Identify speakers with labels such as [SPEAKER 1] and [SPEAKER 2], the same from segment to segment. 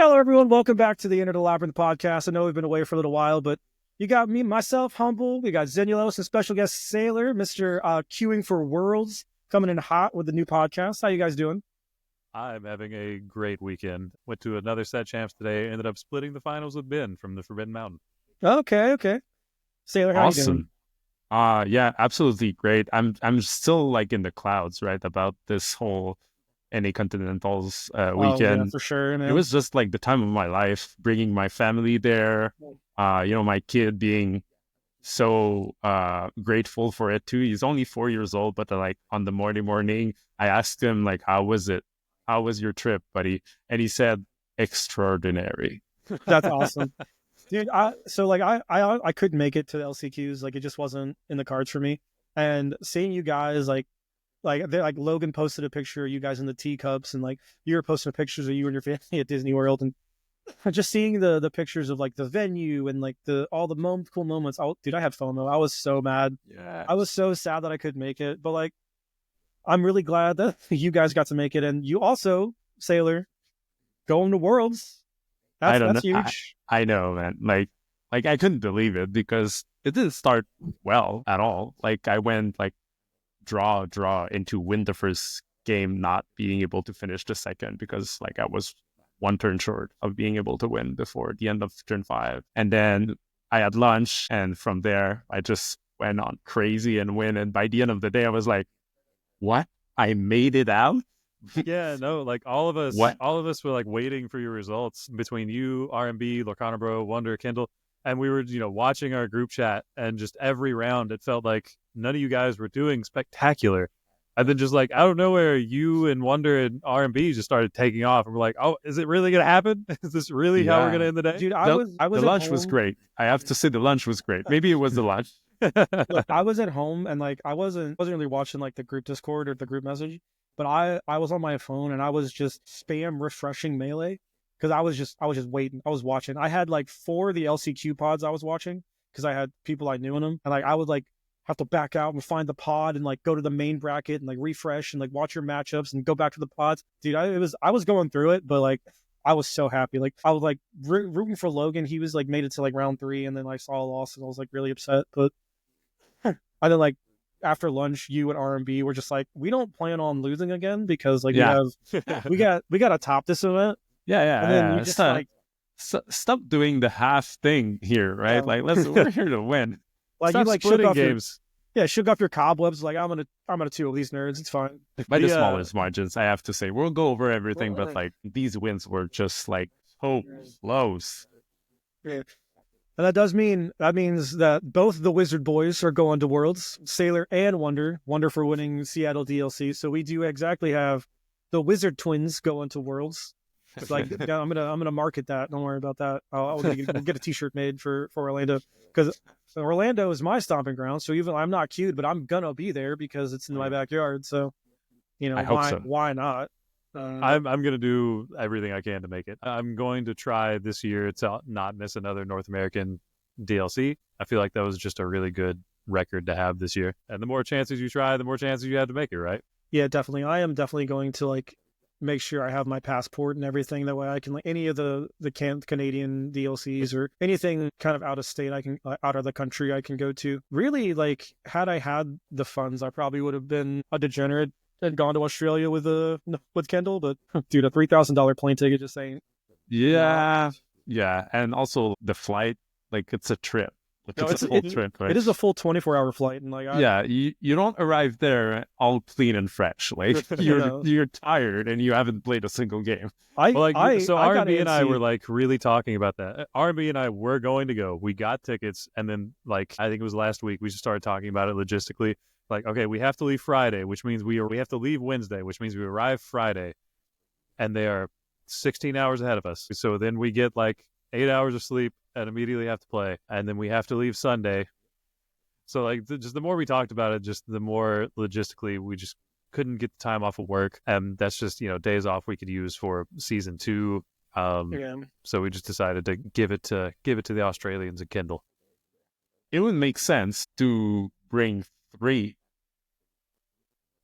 [SPEAKER 1] Hello, everyone. Welcome back to the Enter the Labyrinth podcast. I know we've been away for a little while, but you got me, myself, Humble. We got Xenulous and special guest Sailor, Mr. Queuing for Worlds, coming in hot with the new podcast. How you guys doing?
[SPEAKER 2] I'm having a great weekend. Went to another set champs today. Ended up splitting the finals with Ben from the Forbidden Mountain.
[SPEAKER 1] Okay. Sailor, how you doing?
[SPEAKER 3] Awesome. Yeah, absolutely great. I'm still like in the clouds, right, about this whole NA Continentals weekend.
[SPEAKER 1] Yeah, for sure, man.
[SPEAKER 3] It was just like the time of my life, bringing my family there. My kid being so grateful for it too. He's only 4 years old, but like on the morning, I asked him like, "How was it? How was your trip, buddy?" And he said, "Extraordinary."
[SPEAKER 1] That's awesome. Dude, I couldn't make it to the LCQs. Like, it just wasn't in the cards for me. And seeing you guys, like Logan posted a picture of you guys in the teacups, and like you were posting pictures of you and your family at Disney World, and just seeing the pictures of like the venue and like all the cool moments. Dude, I had FOMO. I was so mad.
[SPEAKER 3] Yeah,
[SPEAKER 1] I was so sad that I couldn't make it. But like, I'm really glad that you guys got to make it, and you also, Sailor, going to Worlds. That's huge.
[SPEAKER 3] I know, man. Like I couldn't believe it because it didn't start well at all. Like I went like draw into win the first game, not being able to finish the second because like I was one turn short of being able to win before the end of turn 5. And then I had lunch, and from there I just went on crazy and win. And by the end of the day, I was like, "What? I made it out?"
[SPEAKER 2] Yeah, no, like all of us were like waiting for your results between you, RMB, Lorcana Bro, Wonder, Kindle, and we were, watching our group chat, and just every round it felt like none of you guys were doing spectacular. And then just like out of nowhere, you and Wonder and R&B just started taking off, and we're like, "Oh, is it really gonna happen? Is this really how we're gonna end the day?"
[SPEAKER 1] Dude,
[SPEAKER 3] the lunch was great. I have to say the lunch was great. Maybe it was the lunch.
[SPEAKER 1] Look, I was at home, and like I wasn't really watching like the group Discord or the group message, but I was on my phone, and I was just spam refreshing Melee because I was just waiting. I was watching. I had like 4 of the LCQ pods I was watching because I had people I knew in them, and like I would like have to back out and find the pod and like go to the main bracket and like refresh and like watch your matchups and go back to the pods. Dude, I was going through it, but like I was so happy. Like I was like rooting for Logan. He was like made it to like round 3, and then I saw a loss, and I was like really upset. But I then like after lunch, you and R&B were just like, we don't plan on losing again because like we got to top this event.
[SPEAKER 3] Yeah.
[SPEAKER 1] And then you just like
[SPEAKER 3] stop doing the half thing here, right?
[SPEAKER 1] Yeah.
[SPEAKER 3] Like we're here to win.
[SPEAKER 2] Like stop, you like splitting games.
[SPEAKER 1] Shook off your cobwebs. Like I'm gonna 2 of these nerds. It's fine.
[SPEAKER 3] By the smallest margins, I have to say. We'll go over everything, but like these wins were just like so close.
[SPEAKER 1] Yeah. And that means that both the Wizard boys are going to Worlds, Sailor and Wonder for winning Seattle DLC. So we do exactly have the Wizard twins going to Worlds. It's like I'm gonna market that. Don't worry about that. I'll get a T-shirt made for Orlando because Orlando is my stomping ground. So even I'm not cute, but I'm gonna be there because it's in my backyard. So why not?
[SPEAKER 2] I'm going to do everything I can to make it. I'm going to try this year to not miss another North American DLC. I feel like that was just a really good record to have this year. And the more chances you try, the more chances you have to make it, right?
[SPEAKER 1] Yeah, definitely. I am definitely going to like make sure I have my passport and everything. That way I can like any of the Canadian DLCs or anything kind of out of state out of the country I can go to. Really, like had I had the funds, I probably would have been a degenerate and gone to Australia with Kendall, but dude, a $3,000 plane ticket just saying.
[SPEAKER 3] Yeah, and also the flight, like it's a trip. Like, it's a full trip. Right?
[SPEAKER 1] It is a full 24-hour flight, and like
[SPEAKER 3] you don't arrive there all clean and fresh. Like you're tired and you haven't played a single game.
[SPEAKER 2] R&B and I were like really talking about that. R&B and I were going to go. We got tickets, and then like I think it was last week we just started talking about it logistically. Like, okay, we have to leave Friday, which means we have to leave Wednesday, which means we arrive Friday, and they are 16 hours ahead of us. So then we get like 8 hours of sleep and immediately have to play, and then we have to leave Sunday. So like, just the more we talked about it, just the more logistically we just couldn't get the time off of work, and that's just days off we could use for season 2. So we just decided to give it to the Australians and Kindle.
[SPEAKER 3] It would make sense to bring 3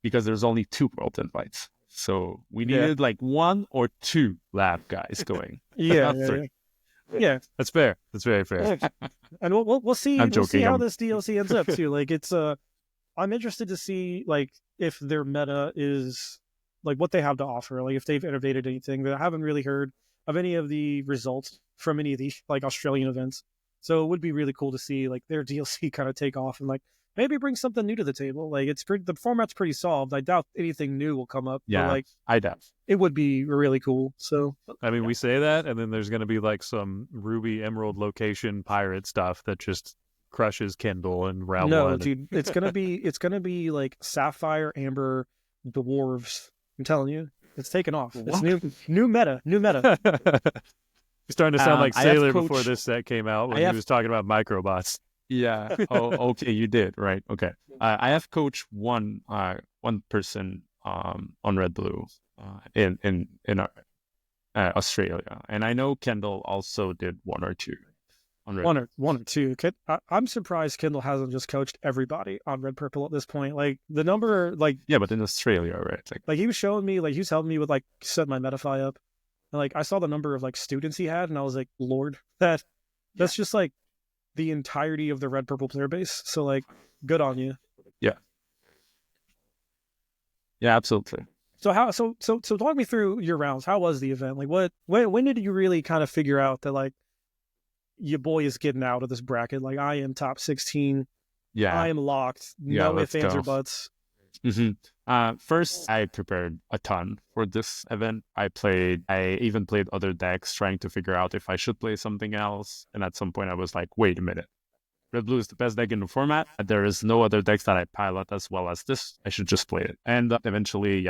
[SPEAKER 3] because there's only 2 world invites. So we needed like 1 or 2 lab guys going.
[SPEAKER 1] Yeah, yeah.
[SPEAKER 2] That's fair. That's very fair.
[SPEAKER 1] And we'll see.
[SPEAKER 3] I'm
[SPEAKER 1] We'll see
[SPEAKER 3] joking.
[SPEAKER 1] how this DLC ends up too. Like it's I'm interested to see like if their meta is like what they have to offer. Like if they've innovated anything. I haven't really heard of any of the results from any of these like Australian events. So it would be really cool to see like their DLC kind of take off and like maybe bring something new to the table. Like the format's pretty solved. I doubt anything new will come up.
[SPEAKER 3] Yeah,
[SPEAKER 1] but, like
[SPEAKER 3] I doubt.
[SPEAKER 1] it would be really cool. So
[SPEAKER 2] I mean, we say that, and then there's going to be like some Ruby Emerald location pirate stuff that just crushes Kindle and round
[SPEAKER 1] no,
[SPEAKER 2] one.
[SPEAKER 1] dude, it's gonna be like Sapphire, Amber, Dwarves. I'm telling you, it's taken off. It's new meta.
[SPEAKER 2] He's starting to sound like Sailor
[SPEAKER 3] Coach...
[SPEAKER 2] before this set came out when he was talking about microbots.
[SPEAKER 3] Yeah. Oh, okay. You did right. Okay. I have coached one person on Red Blue in Australia, and I know Kendall also did one or two.
[SPEAKER 1] One or two. I'm surprised Kindle hasn't just coached everybody on Red Purple at this point. Like the number, like
[SPEAKER 3] but in Australia, right?
[SPEAKER 1] Like he was showing me, like he was helping me with like set my Metafy up, and like I saw the number of like students he had, and I was like, Lord, that's just like the entirety of the Red Purple player base. So like, good on you.
[SPEAKER 3] Yeah. Yeah, absolutely.
[SPEAKER 1] So talk me through your rounds. How was the event? Like when did you really kind of figure out that like your boy is getting out of this bracket? Like I am top 16.
[SPEAKER 3] Yeah.
[SPEAKER 1] I am locked. No ifs, ands, or buts.
[SPEAKER 3] Mm-hmm. First, I prepared a ton for this event. I even played other decks trying to figure out if I should play something else. And at some point I was like, wait a minute. Red Blue is the best deck in the format. There is no other decks that I pilot as well as this. I should just play it. And eventually,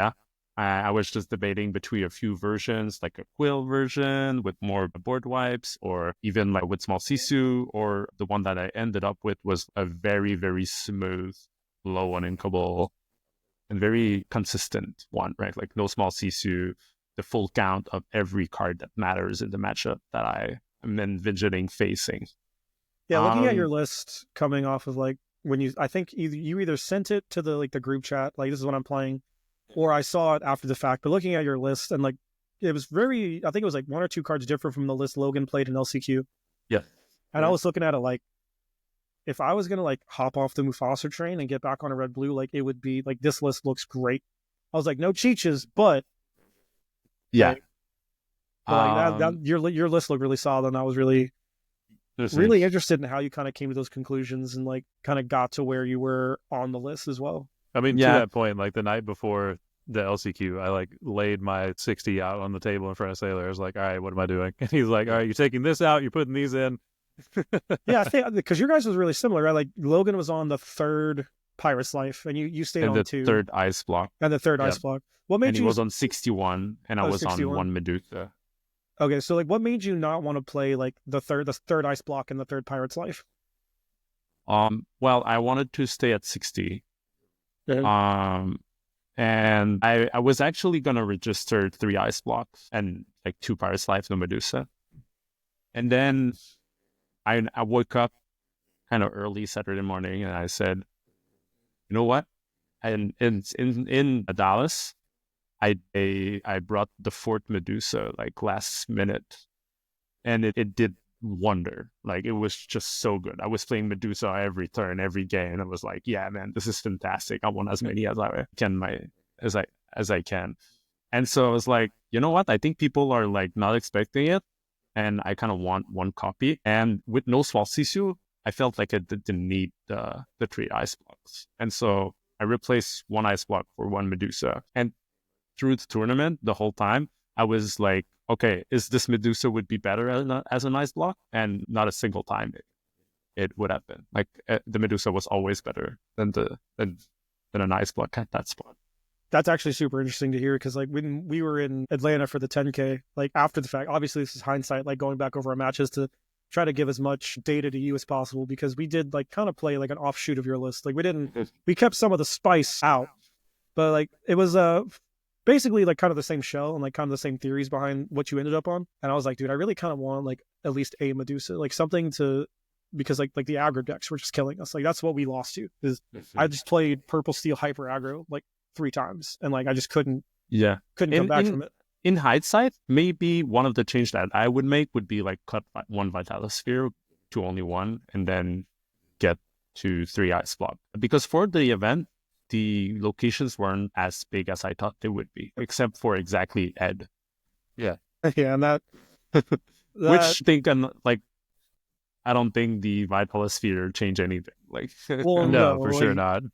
[SPEAKER 3] I was just debating between a few versions, like a Quill version with more board wipes, or even like with small Sisu, or the one that I ended up with was a very, very smooth, low uninkable, and very consistent one, right? Like no small Sisu, the full count of every card that matters in the matchup that I am envisioning facing.
[SPEAKER 1] Yeah, looking at your list coming off of like when I think you either sent it to the group chat, like this is what I'm playing, or I saw it after the fact. But looking at your list and like it was I think it was like one or two cards different from the list Logan played in LCQ.
[SPEAKER 3] Yeah.
[SPEAKER 1] And I was looking at it like, if I was gonna like hop off the Mufasa train and get back on a Red Blue, like it would be like this list looks great. I was like, no cheeches, but
[SPEAKER 3] yeah,
[SPEAKER 1] like, your list looked really solid, and I was really interested in how you kind of came to those conclusions and like kind of got to where you were on the list as well.
[SPEAKER 2] I mean, to that point, like the night before the LCQ, I like laid my 60 out on the table in front of Sailor. I was like, all right, what am I doing? And he's like, all right, you're taking this out, you're putting these in.
[SPEAKER 1] Yeah, I think because your guys was really similar, right? Like Logan was on the third Pirate's Life, and you stayed on two.
[SPEAKER 3] And the third Ice Block.
[SPEAKER 1] And the third Ice Block. What made you?
[SPEAKER 3] He was on 61, and I was 61. On one Medusa.
[SPEAKER 1] Okay, so like, what made you not want to play like the third Ice Block and the third Pirate's Life?
[SPEAKER 3] Well, I wanted to stay at 60.
[SPEAKER 1] Yeah.
[SPEAKER 3] And I was actually gonna register 3 Ice Blocks and like 2 Pirate's Life, no Medusa. And then I woke up kind of early Saturday morning, and I said, you know what? And in Dallas, I brought the 4th Medusa like last minute, and it did wonder. Like it was just so good. I was playing Medusa every turn, every game, and I was like, yeah, man, this is fantastic. I want as many as I can. And so I was like, you know what? I think people are like not expecting it, and I kind of want one copy. And with no small Sisu, I felt like I didn't need the 3 Ice Blocks. And so I replaced 1 Ice Block for 1 Medusa. And through the tournament, the whole time, I was like, okay, is this Medusa would be better as an Ice Block? And not a single time it would have been. Like the Medusa was always better than an Ice Block at that spot.
[SPEAKER 1] That's actually super interesting to hear, because like when we were in Atlanta for the 10K, like after the fact, obviously this is hindsight, like going back over our matches to try to give as much data to you as possible, because we did like kind of play like an offshoot of your list. Like we kept some of the spice out, but like it was basically like kind of the same shell and like kind of the same theories behind what you ended up on. And I was like, dude, I really kind of want like at least a Medusa, like something to, because like the aggro decks were just killing us. Like that's what we lost to, is I just played purple steel hyper aggro like 3 times, and like I just couldn't come back from it.
[SPEAKER 3] in hindsight, maybe one of the changes that I would make would be like cut one Vitalosphere to only one and then get to 3 ice block. Because for the event, the locations weren't as big as I thought they would be, except for exactly Ed.
[SPEAKER 2] Yeah.
[SPEAKER 1] Yeah, and that
[SPEAKER 3] which I don't think the Vitalosphere changed anything. Like,
[SPEAKER 1] well,
[SPEAKER 2] no, for sure not.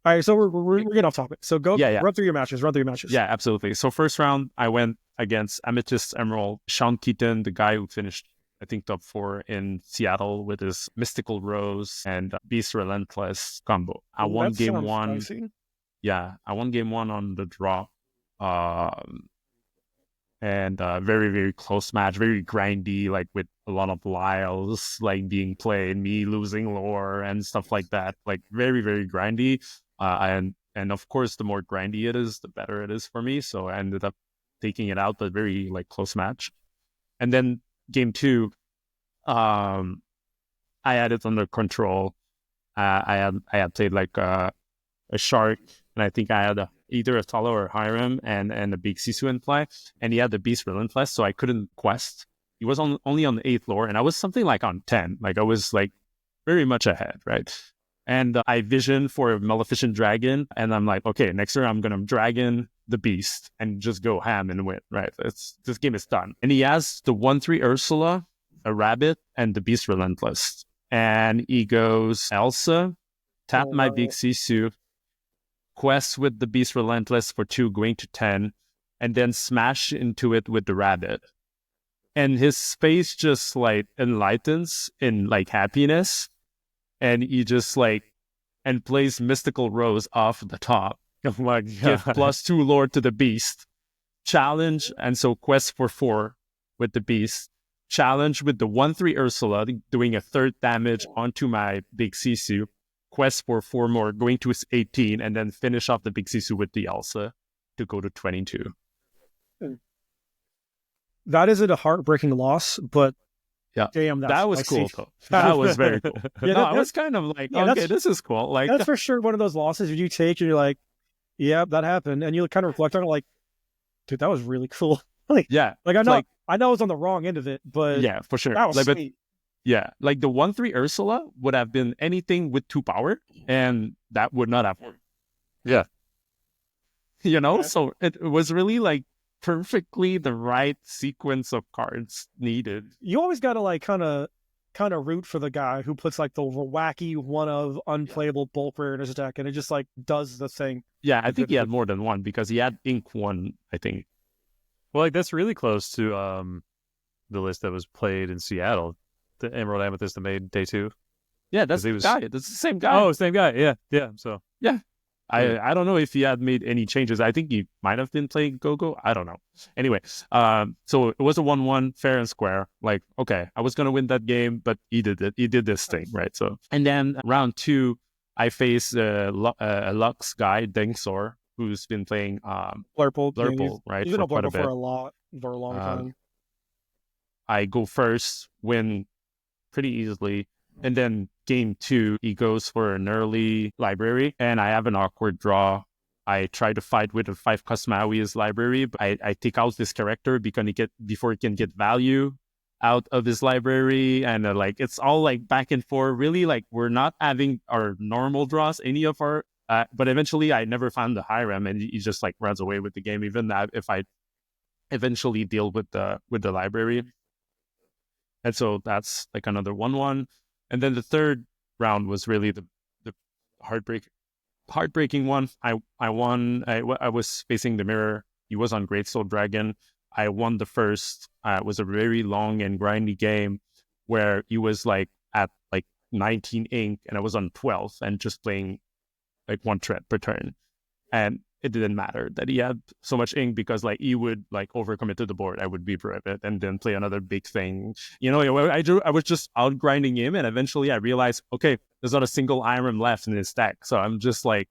[SPEAKER 1] All right, so we're getting off topic. So run through your matches.
[SPEAKER 3] Yeah, absolutely. So first round, I went against Amethyst Emerald, Sean Keaton, the guy who finished, I think, top 4 in Seattle with his Mystical Rose and Beast Relentless combo. I won game 1.
[SPEAKER 1] Spicy.
[SPEAKER 3] Yeah, I won game 1 on the draw. And very, very close match, very grindy, like with a lot of Lyles like being played, me losing lore and stuff like that. Like very, very grindy. And of course, the more grindy it is, the better it is for me. So I ended up taking it out, but very like close match. And then game 2, I had it under control. I had played like a shark, and I think I had either a Talo or a Hiram and a big Sisu in play, and he had the Beast Relentless, so I couldn't quest. He was only on the 8th lore, and I was something like on 10. Like I was like very much ahead, right? And I visioned for a Maleficent Dragon, and I'm like, okay, next turn I'm going to Dragon the Beast and just go ham and win, right? This game is done. And he has the 1/3 Ursula, a Rabbit, and the Beast Relentless. And he goes Elsa, tap my big Sisu, quest with the Beast Relentless for 2 going to 10, and then smash into it with the Rabbit. And his face just like enlightens in like happiness, and he just like and plays Mystical Rose off the top.
[SPEAKER 2] Oh my God.
[SPEAKER 3] Give +2 lore to the Beast. Challenge, and so quest for 4 with the Beast. Challenge with the 1/3 Ursula, doing a 3rd damage onto my big Sisu. Quest for 4 more, going to 18, and then finish off the big Sisu with the Elsa to go to 22.
[SPEAKER 1] That isn't a heartbreaking loss, but
[SPEAKER 3] yeah,
[SPEAKER 1] damn,
[SPEAKER 3] that was cool though. That was very cool. Yeah, I was kind of like, okay, this is cool. Like
[SPEAKER 1] that's for sure one of those losses you take and you're like, yeah, that happened, and you kind of reflect on it, like, dude, that was really cool. Like,
[SPEAKER 3] yeah,
[SPEAKER 1] like I know I was on the wrong end of it, but
[SPEAKER 3] yeah, for sure.
[SPEAKER 1] That was
[SPEAKER 3] like,
[SPEAKER 1] sweet.
[SPEAKER 3] Yeah, like the 1/3 Ursula would have been anything with 2 power, and that would not have worked.
[SPEAKER 2] Yeah.
[SPEAKER 3] You know, so it was really like perfectly the right sequence of cards needed.
[SPEAKER 1] You always got to like kind of root for the guy who puts like the wacky one of unplayable bulk rare in his deck, and it just like does the thing.
[SPEAKER 3] Yeah, I think he had more than one because he had Ink 1, I think.
[SPEAKER 2] Well, like that's really close to the list that was played in Seattle. The Emerald Amethyst that made day 2.
[SPEAKER 3] Yeah, that's the guy. That's the same guy.
[SPEAKER 2] Oh, same guy. Yeah. So
[SPEAKER 3] yeah, I don't know if he had made any changes. I think he might have been playing Go-Go. I don't know. Anyway, so it was a 1-1 fair and square. Like, okay, I was gonna win that game, but he did it. He did this thing, right? So, and then round 2, I face a Lux guy, Dengsor, who's been playing Blurple, right?
[SPEAKER 1] He's been a Blurple for a long time.
[SPEAKER 3] I go first, win pretty easily. And then game 2, he goes for an early library, and I have an awkward draw. I try to fight with a 5 Cosmawi's library, but I take out this character before he can get value out of his library, and like it's all like back and forth. Really, like we're not having our normal draws, any of our. But eventually, I never found the Hiram, and he just like runs away with the game. Even that, if I eventually deal with the library. And so that's like another 1-1. And then the third round was really the heartbreaking one. I won. I was facing the mirror. He was on Great Soul Dragon. I won the first. It was a very long and grindy game where he was like at like 19 ink and I was on 12 and just playing like 1 threat per turn. And it didn't matter that he had so much ink because like he would like overcommit to the board. I would be it and then play another big thing. You know, I was just out grinding him, and eventually I realized, okay, there's not a single iron left in his deck. So I'm just like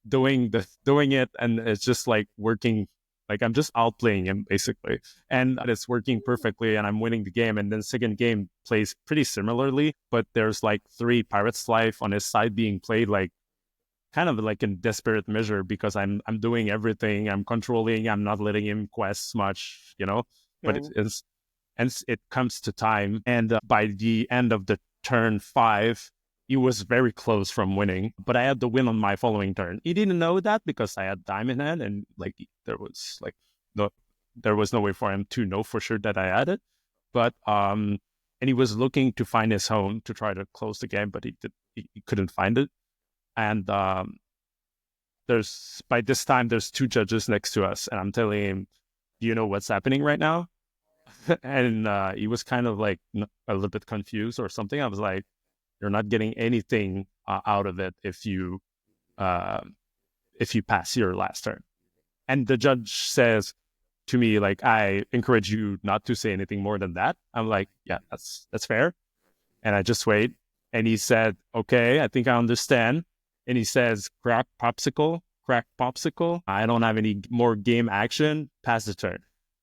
[SPEAKER 3] doing it, and it's just like working. Like I'm just outplaying him basically, and it's working perfectly, and I'm winning the game. And then second game plays pretty similarly, but there's like 3 Pirate's Life on his side being played like kind of like in desperate measure because I'm doing everything. I'm controlling. I'm not letting him quest much, But it comes to time, and by the end of the turn 5, he was very close from winning. But I had the win on my following turn. He didn't know that because I had time in hand, and like there was no way for him to know for sure that I had it. But and he was looking to find his home to try to close the game, but he couldn't find it. And by this time there's 2 judges next to us, and I'm telling him, "Do you know what's happening right now?" And he was kind of like a little bit confused or something. I was like, "You're not getting anything out of it if you pass your last turn." And the judge says to me, like, "I encourage you not to say anything more than that." I'm like, "Yeah, that's fair." And I just wait. And he said, "Okay, I think I understand." And he says, crack popsicle. I don't have any more game action. Pass the turn.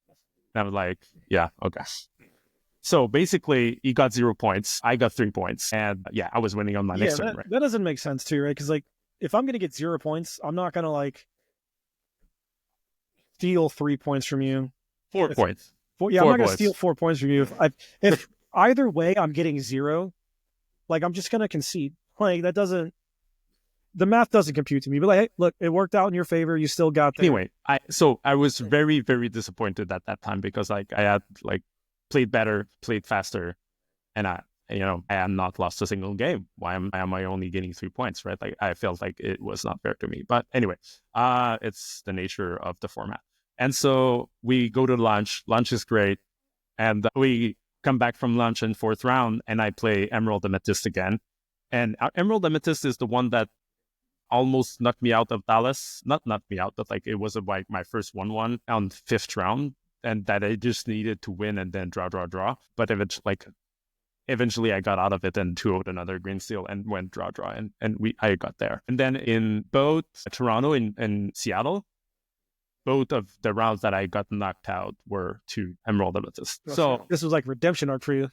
[SPEAKER 3] And I was like, yeah, okay. So basically, he got 0 points. I got 3 points. And yeah, I was winning on my next turn, right?
[SPEAKER 1] That doesn't make sense too, right? Because like, if I'm going to get 0 points, I'm not going to like steal 3 points from you.
[SPEAKER 3] 4 points.
[SPEAKER 1] I'm not going to steal 4 points from you. If either way I'm getting 0, like I'm just going to concede. Like the math doesn't compute to me. But like, hey, look, it worked out in your favor. You still got there.
[SPEAKER 3] Anyway, I was very, very disappointed at that time because like I had like played better, played faster, and I had not lost a single game. Why am I only getting 3 points, right? Like I felt like it was not fair to me. But anyway, it's the nature of the format. And so we go to lunch. Lunch is great, and we come back from lunch in 4th round, and I play Emerald Amethyst again. And Emerald Amethyst is the one that almost knocked me out of Dallas. Not knocked me out, but like it was like my first 1-1 on 5th round, and that I just needed to win and then draw. But eventually I got out of it and 2-0'd another green steel and went draw, and I got there. And then in both Toronto and Seattle, both of the rounds that I got knocked out were to Emerald Amethyst. So
[SPEAKER 1] this was like redemption arc for you.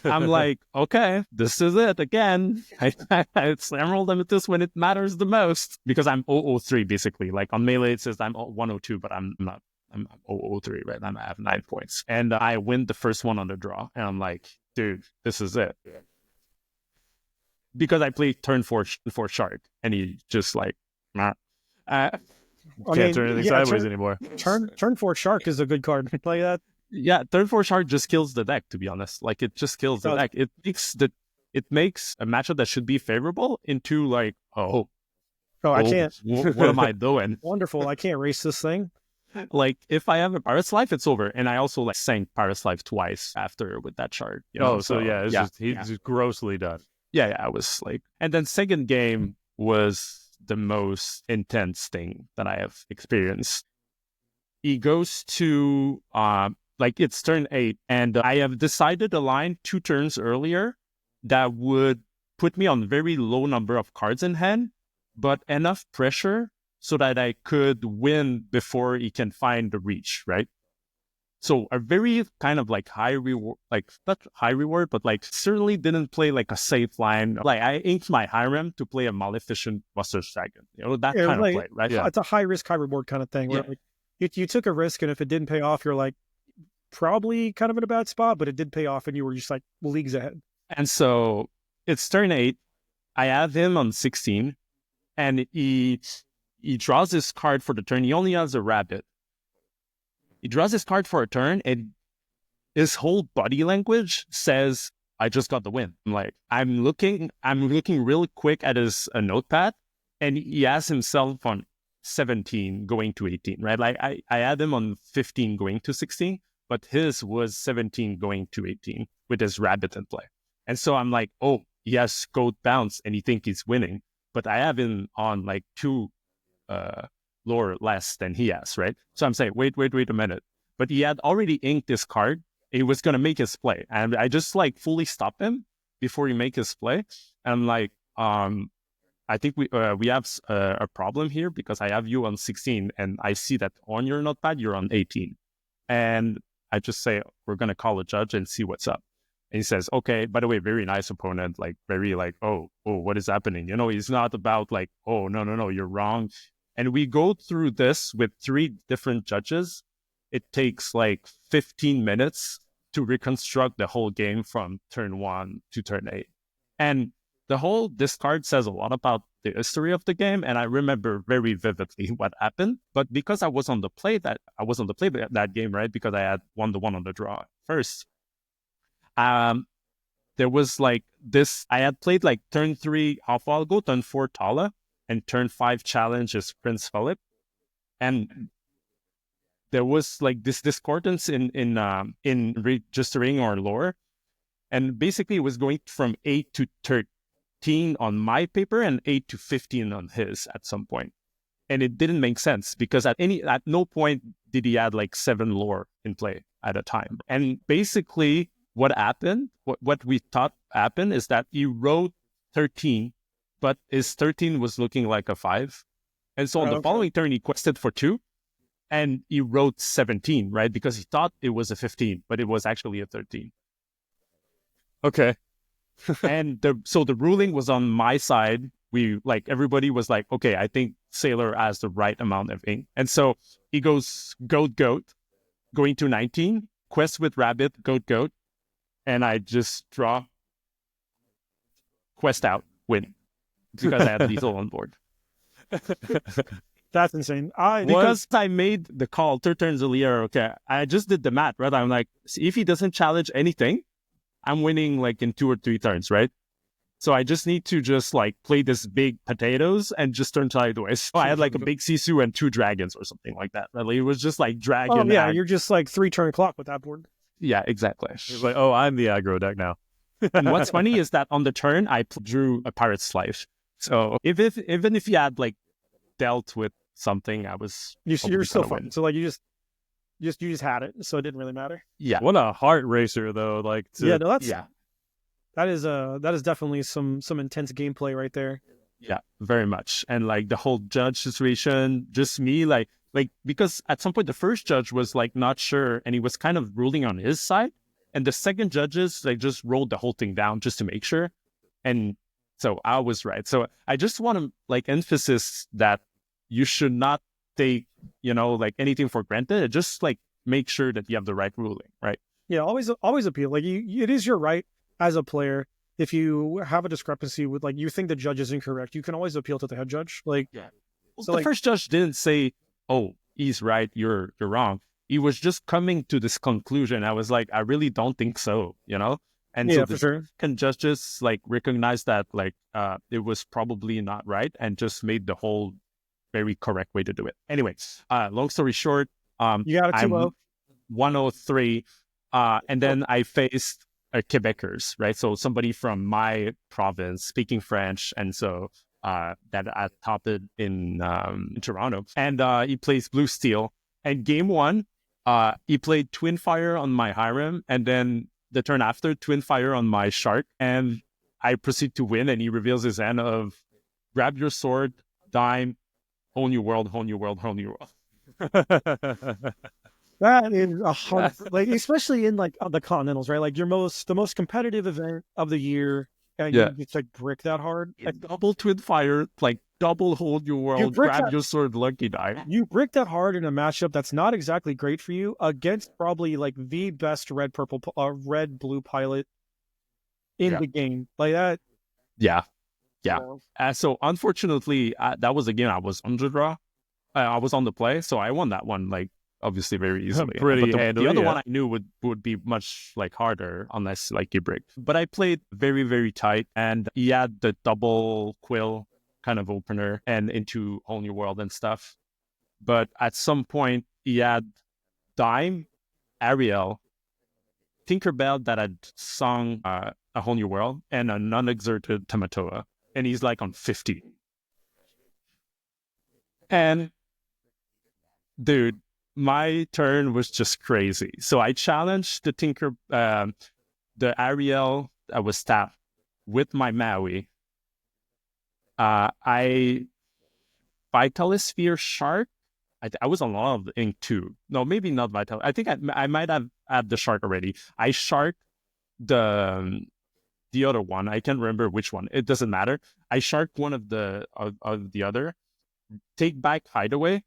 [SPEAKER 3] I'm like, okay, this is it again. It's Emerald Amethyst when it matters the most because I'm 003 basically. Like on Melee it says I'm 102, but I'm not. I'm 003, right? I have 9 points, and I win the first one on the draw, and I'm like, dude, this is it. Because I played turn 4 shark, and he just like, nah.
[SPEAKER 2] Can't turn anything sideways anymore.
[SPEAKER 1] Turn 4 shark is a good card. Like that.
[SPEAKER 3] Yeah, turn 4 shark just kills the deck, to be honest. Like it just kills the deck. It makes a matchup that should be favorable into like, I can't.
[SPEAKER 1] What
[SPEAKER 3] am I doing?
[SPEAKER 1] Wonderful. I can't race this thing.
[SPEAKER 3] Like if I have a Pirate's Life, it's over. And I also like sank Pirate's Life twice after with that shard.
[SPEAKER 2] He's just grossly done.
[SPEAKER 3] Yeah, I was like, and then second game was the most intense thing that I have experienced. He goes to it's turn 8, and I have decided a line 2 turns earlier that would put me on very low number of cards in hand, but enough pressure so that I could win before he can find the reach, right? So a very kind of like high reward, like not high reward, but like certainly didn't play like a safe line. Like I inked my Hiram to play a Maleficent Buster Dragon, that kind of play, right?
[SPEAKER 1] Yeah, it's a high risk, high reward kind of thing. Where like you took a risk, and if it didn't pay off, you're like probably kind of in a bad spot, but it did pay off, and you were just like leagues ahead.
[SPEAKER 3] And so it's turn 8. I have him on 16, and he draws this card for the turn. He only has a rabbit. He draws this card for a turn, and his whole body language says, "I just got the win." I'm like, I'm looking really quick at his notepad, and he has himself on 17 going to 18, right? Like I had him on 15 going to 16, but his was 17 going to 18 with his rabbit in play. And so I'm like, oh, he has code bounce, and he think he's winning, but I have him on like 2 lore less than he has, right? So I'm saying, wait a minute. But he had already inked this card. He was going to make his play. And I just like fully stopped him before he make his play. And I'm like, I think we have a problem here because I have you on 16 and I see that on your notepad, you're on 18. And I just say, we're going to call a judge and see what's up. And he says, okay, by the way, very nice opponent, like very like, oh, what is happening? You know, it's not about like, oh, no, you're wrong. And we go through this with 3 different judges. It takes like 15 minutes to reconstruct the whole game from turn 1 to turn 8. And this card says a lot about the history of the game, and I remember very vividly what happened. But because I was on the play that game, right? Because I had won the one on the draw first. There was like this. I had played like turn 3 Hafalgo, turn 4 Tala, and turn 5 challenge is Prince Philip, and there was like this discordance in registering or lore, and basically it was going from 8 to 13 on my paper and 8 to 15 on his at some point. And it didn't make sense because at no point did he add like 7 lore in play at a time. And basically what happened, what we thought happened is that he wrote 13, but his 13 was looking like a 5. And so on the following turn, he quested for 2 and he wrote 17, right? Because he thought it was a 15, but it was actually a 13.
[SPEAKER 2] Okay.
[SPEAKER 3] And so the ruling was on my side. Everybody was like, okay, I think Sailor has the right amount of ink. And so he goes goat, going to 19, quest with rabbit, goat. And I just draw, quest out, win. Because I had lethal on board.
[SPEAKER 1] That's insane.
[SPEAKER 3] Because I made the call 2 turns earlier, okay, I just did the math, right? I'm like, if he doesn't challenge anything, I'm winning like in 2 or 3 turns, right? So I just need to just like play this big potatoes and just turn sideways. So I had like a big Sisu and 2 dragons or something like that. Really, it was just like dragon.
[SPEAKER 1] Oh yeah, you're just like 3 turn clock with that board.
[SPEAKER 3] Yeah, exactly.
[SPEAKER 2] He's like, oh, I'm the aggro deck now.
[SPEAKER 3] And what's funny is that on the turn I drew a pirate's life. So even if you had like dealt with something, you're still fine.
[SPEAKER 1] So like you just had it, so it didn't really matter.
[SPEAKER 3] Yeah.
[SPEAKER 2] What a heart racer though. Like
[SPEAKER 1] that is definitely some intense gameplay right there.
[SPEAKER 3] Yeah, very much. And like the whole judge situation, just me like because at some point the first judge was like not sure and he was kind of ruling on his side, and the second judges like just rolled the whole thing down just to make sure. And so I was right. So I just want to like emphasis that you should not take, like anything for granted. Just like make sure that you have the right ruling, right?
[SPEAKER 1] Yeah, always appeal. Like it is your right as a player. If you have a discrepancy with like you think the judge is incorrect, you can always appeal to the head judge. Like,
[SPEAKER 3] yeah. So the first judge didn't say, "Oh, he's right, you're wrong." He was just coming to this conclusion. I was like, I really don't think so, And
[SPEAKER 1] yeah,
[SPEAKER 3] so
[SPEAKER 1] for sure.
[SPEAKER 3] Can judges like recognize that like it was probably not right and just made the whole very correct way to do it. Anyway, long story short,
[SPEAKER 1] you got a 2-0.
[SPEAKER 3] 103, and then I faced Quebecers, right? So somebody from my province speaking French, and so that I topped it in Toronto, and he plays Blue Steel. And game 1, he played Twin Fire on my Hiram, and then the turn after Twin Fire on my Shark, and I proceed to win. And he reveals his hand of grab your sword, dime, whole new world, whole new world, whole new world.
[SPEAKER 1] That is a hard, like especially in like the Continentals, right? Like the most competitive event of the year, and you just like brick that hard.
[SPEAKER 3] Double Twin Fire, like double hold your world, grab your sword, lucky die.
[SPEAKER 1] You brick that hard in a matchup that's not exactly great for you against probably like the best red blue pilot in the game, like that.
[SPEAKER 3] Yeah. So unfortunately, that was a game I was under draw. I was on the play, so I won that one like obviously very easily. The other one I knew would be much like harder unless like you brick. But I played very, very tight, and he had the double quill kind of opener and into whole new world and stuff. But at some point he had Dime, Ariel, Tinkerbell that had sung a whole new world, and a non-exerted Tamatoa. And he's like on 50. And dude, my turn was just crazy. So I challenged the Ariel that was tapped with my Maui. I Vitalisphere Shark. I was on a lot of ink too. No, maybe not Vital. I think I might have had the Shark already. I Shark the other one. I can't remember which one. It doesn't matter. I shark one of the other. Take back Hideaway.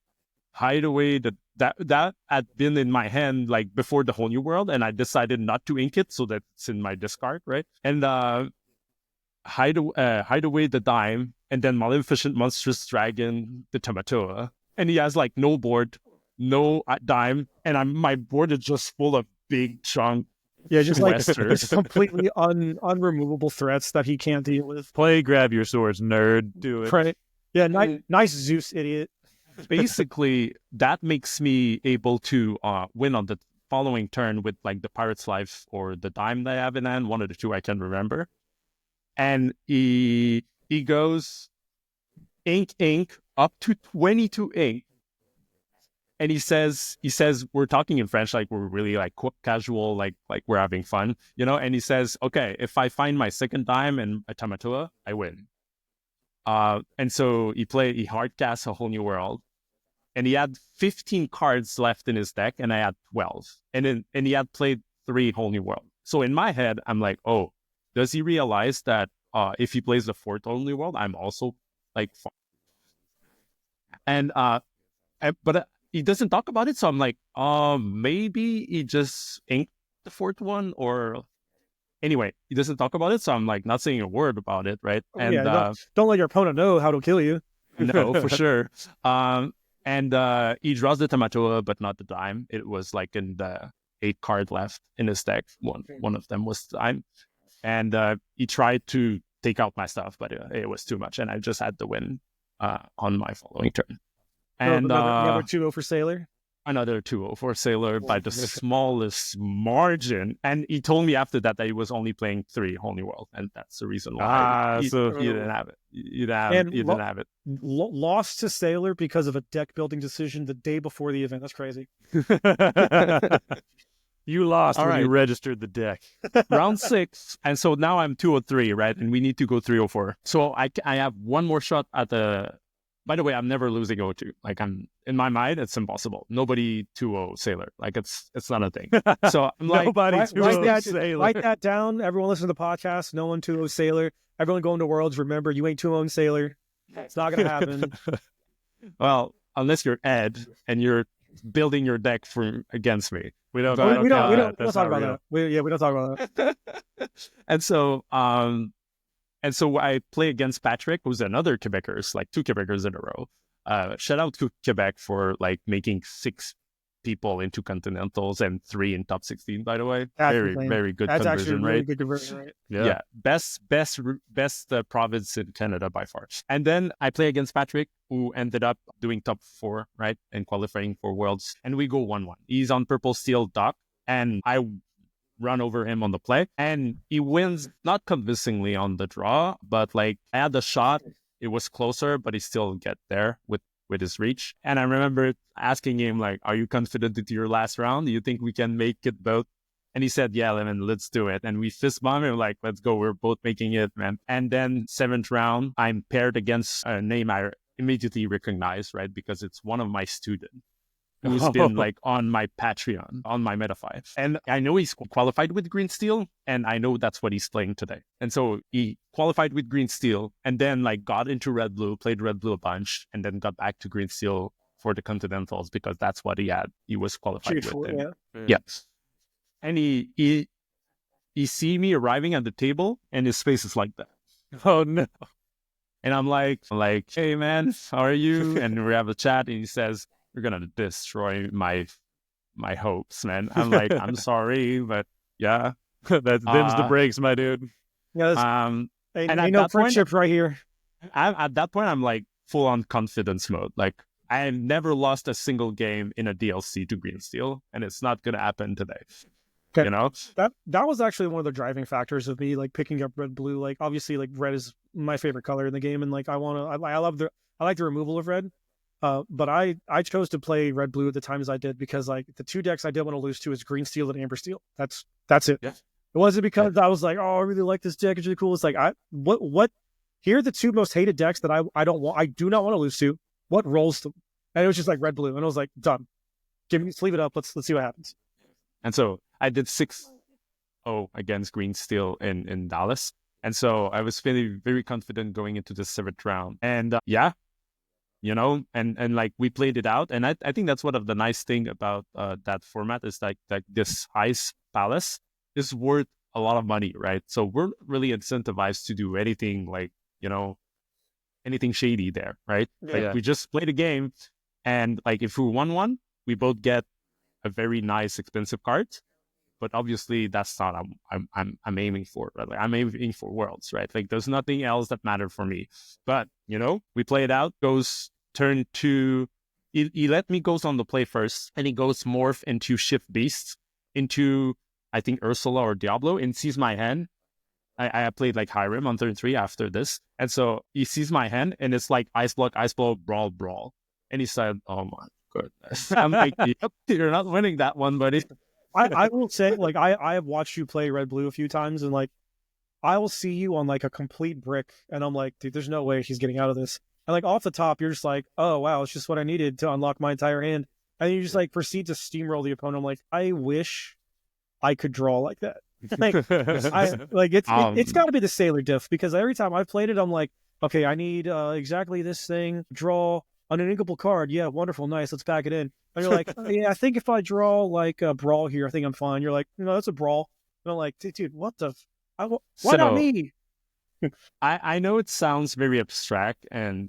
[SPEAKER 3] Hideaway that had been in my hand like before the whole new world, and I decided not to ink it, so that it's in my discard, right? And hide away the dime, and then Maleficent Monstrous Dragon, the Tamatoa, and he has like no board, no dime, and my board is just full of big chunk.
[SPEAKER 1] Yeah, just like it's completely unremovable threats that he can't deal with.
[SPEAKER 2] Play, grab your swords, nerd. Do it.
[SPEAKER 1] Right. Yeah, nice Zeus, idiot.
[SPEAKER 3] Basically, that makes me able to win on the following turn with like the Pirate's Life or the dime that I have in hand, one of the two, I can't remember. And he goes ink up to 22 ink. And he says we're talking in French, like we're really like casual, like we're having fun, you know. And he says, okay, if I find my second dime and a Tamatoa, I win. And so he hard casts a whole new world, and he had 15 cards left in his deck, and I had 12, and he had played 3 whole new world. So in my head, I'm like, oh, does he realize that if he plays the 4th whole new world, I'm also like, and but he doesn't talk about it, so I'm like, maybe he just inked the 4th one, or anyway, he doesn't talk about it, so I'm like not saying a word about it, right?
[SPEAKER 1] And don't let your opponent know how to kill you.
[SPEAKER 3] No, for sure. And he draws the Tamatoa, but not the dime. It was like in the 8 card left in his deck. One of them was dime, and he tried to take out my stuff, but it was too much, and I just had to win on my following turn. And
[SPEAKER 1] another 2-0 for Sailor.
[SPEAKER 3] Another 2-0 for Sailor by the smallest margin. And he told me after that he was only playing 3 whole new world, and that's the reason why he didn't have it. You didn't have it.
[SPEAKER 1] Lost to Sailor because of a deck building decision the day before the event. That's crazy.
[SPEAKER 2] You lost when you registered the deck.
[SPEAKER 3] Round 6, and so now I'm 203, right? And we need to go 304. So I have one more shot at the. By the way, I'm never losing 0-2. Like, I'm in my mind, it's impossible. Nobody 2-0 Sailor. Like, it's not a thing. So I'm like,
[SPEAKER 2] nobody 2-0 Sailor.
[SPEAKER 1] Write that down. Everyone listen to the podcast. No one 2-0 Sailor. Everyone going to Worlds. Remember, you ain't 2-0 Sailor. It's not gonna happen.
[SPEAKER 3] Well, unless you're Ed and you're building your deck against me.
[SPEAKER 1] We don't talk about that. We don't talk about that.
[SPEAKER 3] And so I play against Patrick, who's another Quebecers, like 2 Quebecers in a row. Shout out to Quebec for like making 6 people into Continentals and 3 in top 16, by the way. Very good
[SPEAKER 1] That's
[SPEAKER 3] conversion
[SPEAKER 1] actually
[SPEAKER 3] rate.
[SPEAKER 1] Good conversion rate.
[SPEAKER 3] Yeah. Best province in Canada by far. And then I play against Patrick, who ended up doing top 4, right? And qualifying for Worlds. And we go 1-1. He's on purple steel dock, and I run over him on the play, and he wins not convincingly on the draw, but like I had the shot, it was closer, but he still get there with his reach. And I remember asking him like, are you confident into your last round? Do you think we can make it both? And he said, yeah, let's do it. And we fist bump him like, let's go, we're both making it, man. And then 7th round, I'm paired against a name I immediately recognize, right? Because it's one of my students who's been like on my Patreon, on my Meta5. And I know he's qualified with Green Steel, and I know that's what he's playing today. And so he qualified with Green Steel, and then like got into Red Blue, played Red Blue a bunch, and then got back to Green Steel for the Continentals because that's what he had. He was qualified with them. Yeah. And he see me arriving at the table, and his face is like that.
[SPEAKER 2] Oh no.
[SPEAKER 3] And I'm like, hey man, how are you? And we have a chat, and he says, you're gonna destroy my hopes, man. I'm like, I'm sorry, but yeah,
[SPEAKER 2] that's them's the breaks, my dude.
[SPEAKER 1] Yeah, and I know friendships right here.
[SPEAKER 3] At that point, I'm like full on confidence mode. Like I never lost a single game in a DLC to Green Steel, and it's not gonna happen today. Okay. You know,
[SPEAKER 1] that was actually one of the driving factors of me like picking up Red Blue. Like obviously, like red is my favorite color in the game, and like I like the removal of red. But I chose to play Red Blue at the times I did because like the 2 decks I did want to lose to is Green Steel and Amber Steel. That's it. Yeah. It wasn't because I was like, oh, I really like this deck. It's really cool. It's like what here are the 2 most hated decks that I do not want to lose to. What rolls them? And it was just like Red Blue, and I was like, done. Let's leave it up. Let's see what happens.
[SPEAKER 3] And so I did 6 0 against green still in Dallas. And so I was feeling very confident going into the 7th round. And and like we played it out. And I think that's one of the nice thing about that format is like this ice palace is worth a lot of money, right? So we're really incentivized to do anything like, anything shady there, right?
[SPEAKER 1] Yeah.
[SPEAKER 3] We just play the game, and like if we won one, we both get a very nice expensive card. But obviously that's not I'm aiming for, right? Like I'm aiming for worlds, right? Like there's nothing else that mattered for me. But we play it out. Goes turn 2. He let me goes on the play first, and he goes morph into shift beasts into I think Ursula or Diablo, and sees my hand. I played like Hiram on turn 3 after this, and so he sees my hand, and it's like ice block, brawl, and he said, "Oh my goodness!" I'm like, "Yep, you're not winning that one, buddy."
[SPEAKER 1] I will say, like, I have watched you play Red Blue a few times, and like I will see you on like a complete brick, and I'm like, dude, there's no way she's getting out of this. And like off the top, you're just like, oh wow, it's just what I needed to unlock my entire hand, and you just like proceed to steamroll the opponent. I'm like, I wish I could draw like that. It's got to be the Sailor diff, because every time I've played it, I'm like, okay, I need exactly this thing. Draw an uninkable card. Yeah, wonderful, nice. Let's pack it in. And you're like, yeah, I think if I draw like a brawl here, I think I'm fine. You're like, no, that's a brawl. And I'm like, dude, what the? Why not me?
[SPEAKER 3] I know it sounds very abstract,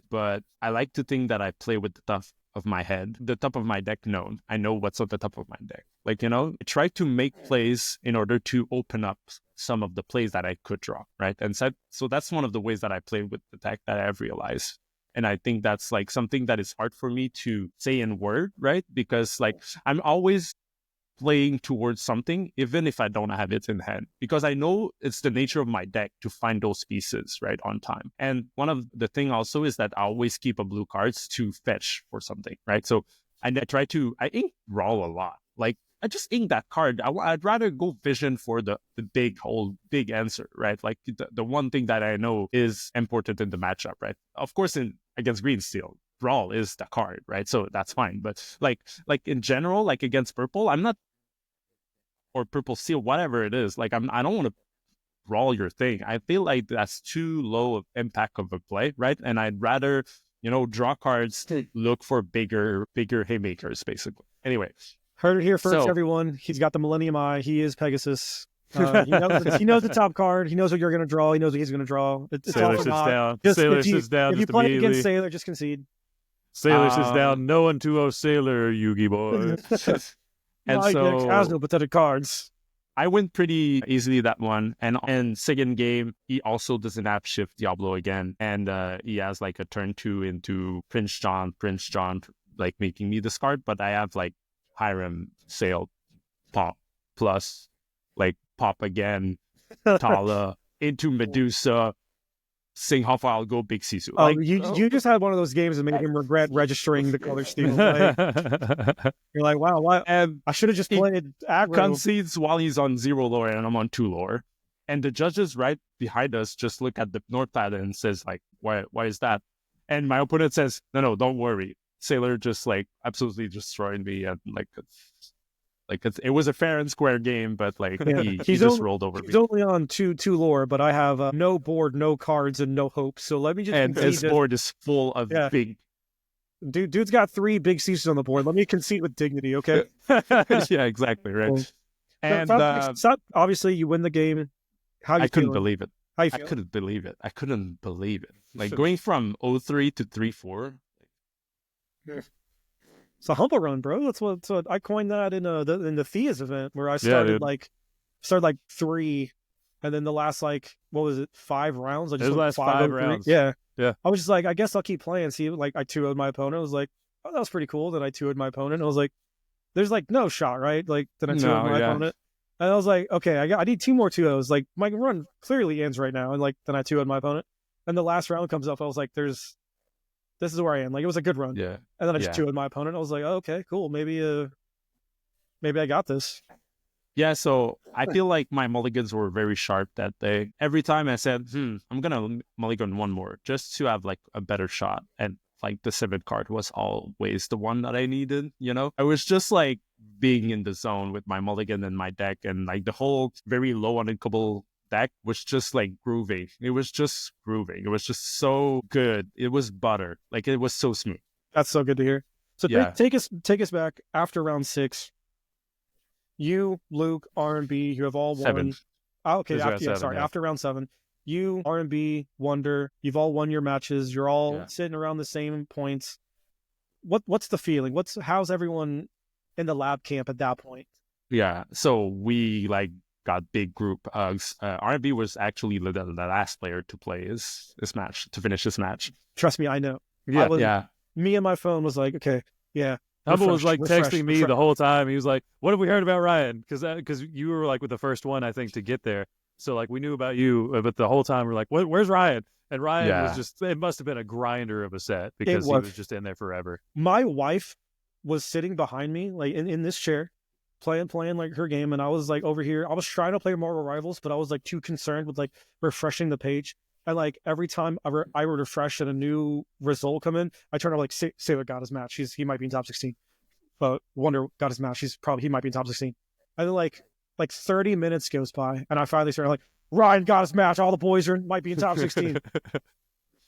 [SPEAKER 3] but I like to think that I play with the top of my head, the top of my deck known. I know what's at the top of my deck. Like, I try to make plays in order to open up some of the plays that I could draw, right? And so that's one of the ways that I play with the deck that I've realized. And I think that's like something that is hard for me to say in word, right? Because like I'm always playing towards something, even if I don't have it in hand, because I know it's the nature of my deck to find those pieces right on time. And one of the thing also is that I always keep a blue cards to fetch for something, right? So I ink roll a lot. Like I just ink that card. I'd rather go vision for the big answer, right? Like the one thing that I know is important in the matchup, right? Of course, against green steel, brawl is the card, right? So that's fine. But like in general, like against purple, I'm not, or purple steel, whatever it is. Like I don't want to brawl your thing. I feel like that's too low of impact of a play, right? And I'd rather draw cards, look for bigger haymakers, basically. Anyway.
[SPEAKER 1] Heard it here first, everyone. He's got the Millennium Eye. He is Pegasus. He knows the top card. He knows what you're going to draw. He knows what he's going to draw.
[SPEAKER 2] Sailor sits down.
[SPEAKER 1] Sailor
[SPEAKER 2] sits down.
[SPEAKER 1] If you play against Sailor, just concede.
[SPEAKER 2] Sailor sits down. No 1-2-0 Sailor, Yugi boy.
[SPEAKER 1] And my deck has no pathetic cards.
[SPEAKER 3] I went pretty easily that one. And second game, he also doesn't have Shift Diablo again. And he has like a turn 2 into Prince John, like making me discard. But I have like Hiram, Sail, Pop, plus like Pop again, Tala, into Medusa, Sing how far I'll go, Big Sisu.
[SPEAKER 1] You just had one of those games that made him regret registering the color steel. You're like, wow, why? I should have just played aggro.
[SPEAKER 3] Concedes while he's on 0 lore and I'm on 2 lore. And the judges right behind us just look at the North pattern and says like, why is that? And my opponent says, no, don't worry. Sailor just like absolutely destroyed me, and it was a fair and square game, but like he just rolled over me.
[SPEAKER 1] He's only on two lore, but I have no board, no cards, and no hope. So let me just
[SPEAKER 3] and his board is full of big.
[SPEAKER 1] Dude's got 3 big ceases on the board. Let me concede with dignity, okay?
[SPEAKER 3] Yeah, exactly right.
[SPEAKER 1] Cool. And obviously you win the game.
[SPEAKER 3] I couldn't believe it.
[SPEAKER 1] I
[SPEAKER 3] couldn't believe it. Like going from 0-3 to 3-4.
[SPEAKER 1] It's a humble run, bro. That's what I coined that in the Thea's event where I started like 3, and then the last 5 rounds. I just
[SPEAKER 2] the last 5 rounds.
[SPEAKER 1] Yeah. I was just like, I guess I'll keep playing. See, like I 2-0'd my opponent. I was like, oh, that was pretty cool. Then I 2-0'd my opponent. I was like, there's like no shot, right? Like then I 2-0'd my opponent, and I was like, okay, I need 2 more 2-0s. Like my run clearly ends right now, and like then I 2-0'd my opponent, and the last round comes up. I was like, this is where I am. Like it was a good run.
[SPEAKER 3] Yeah.
[SPEAKER 1] And then I just 2-0'd my opponent. I was like, oh, okay, cool. Maybe I got this.
[SPEAKER 3] Yeah, so I feel like my mulligans were very sharp that day. Every time I said, I'm gonna mulligan one more just to have like a better shot. And like the 7th card was always the one that I needed, I was just like being in the zone with my mulligan and my deck, and like the whole very low uninkable deck was just like grooving. It was just grooving. It was just so good. It was butter. Like it was so smooth.
[SPEAKER 1] That's so good to hear. So
[SPEAKER 3] Yeah.
[SPEAKER 1] take us back after round 6. You, Luke, R&B, you have all won.
[SPEAKER 3] 7.
[SPEAKER 1] Oh, okay,
[SPEAKER 2] This is round 7, yeah.
[SPEAKER 1] after round 7. You, R&B, Wonder, you've all won your matches. You're all
[SPEAKER 3] Yeah.
[SPEAKER 1] sitting around the same points. What's the feeling? How's everyone in the lab camp at that point?
[SPEAKER 3] Yeah. So we like got big group hugs. R&B was actually the last player to play his match, to finish his match.
[SPEAKER 1] Trust me, I know.
[SPEAKER 3] Yeah.
[SPEAKER 1] Me and my phone was like, okay, yeah.
[SPEAKER 2] Humble was like texting me the whole time. He was like, "What have we heard about Ryan?" Because you were like with the first one, I think, to get there. So like we knew about you, but the whole time we're like, "Where's Ryan?" And Ryan was just, it must have been a grinder of a set because he was just in there forever.
[SPEAKER 1] My wife was sitting behind me, like in this chair, playing like her game, and I was like over here. I was trying to play Marvel Rivals, but I was like too concerned with like refreshing the page. And like every time I would refresh and a new result come in, I turn to like Sailor got his match. He might be in top 16. But Wonder got his match. He might be in top 16. And then like 30 minutes goes by, and I finally start like, Ryan got his match. All the boys might be in top 16.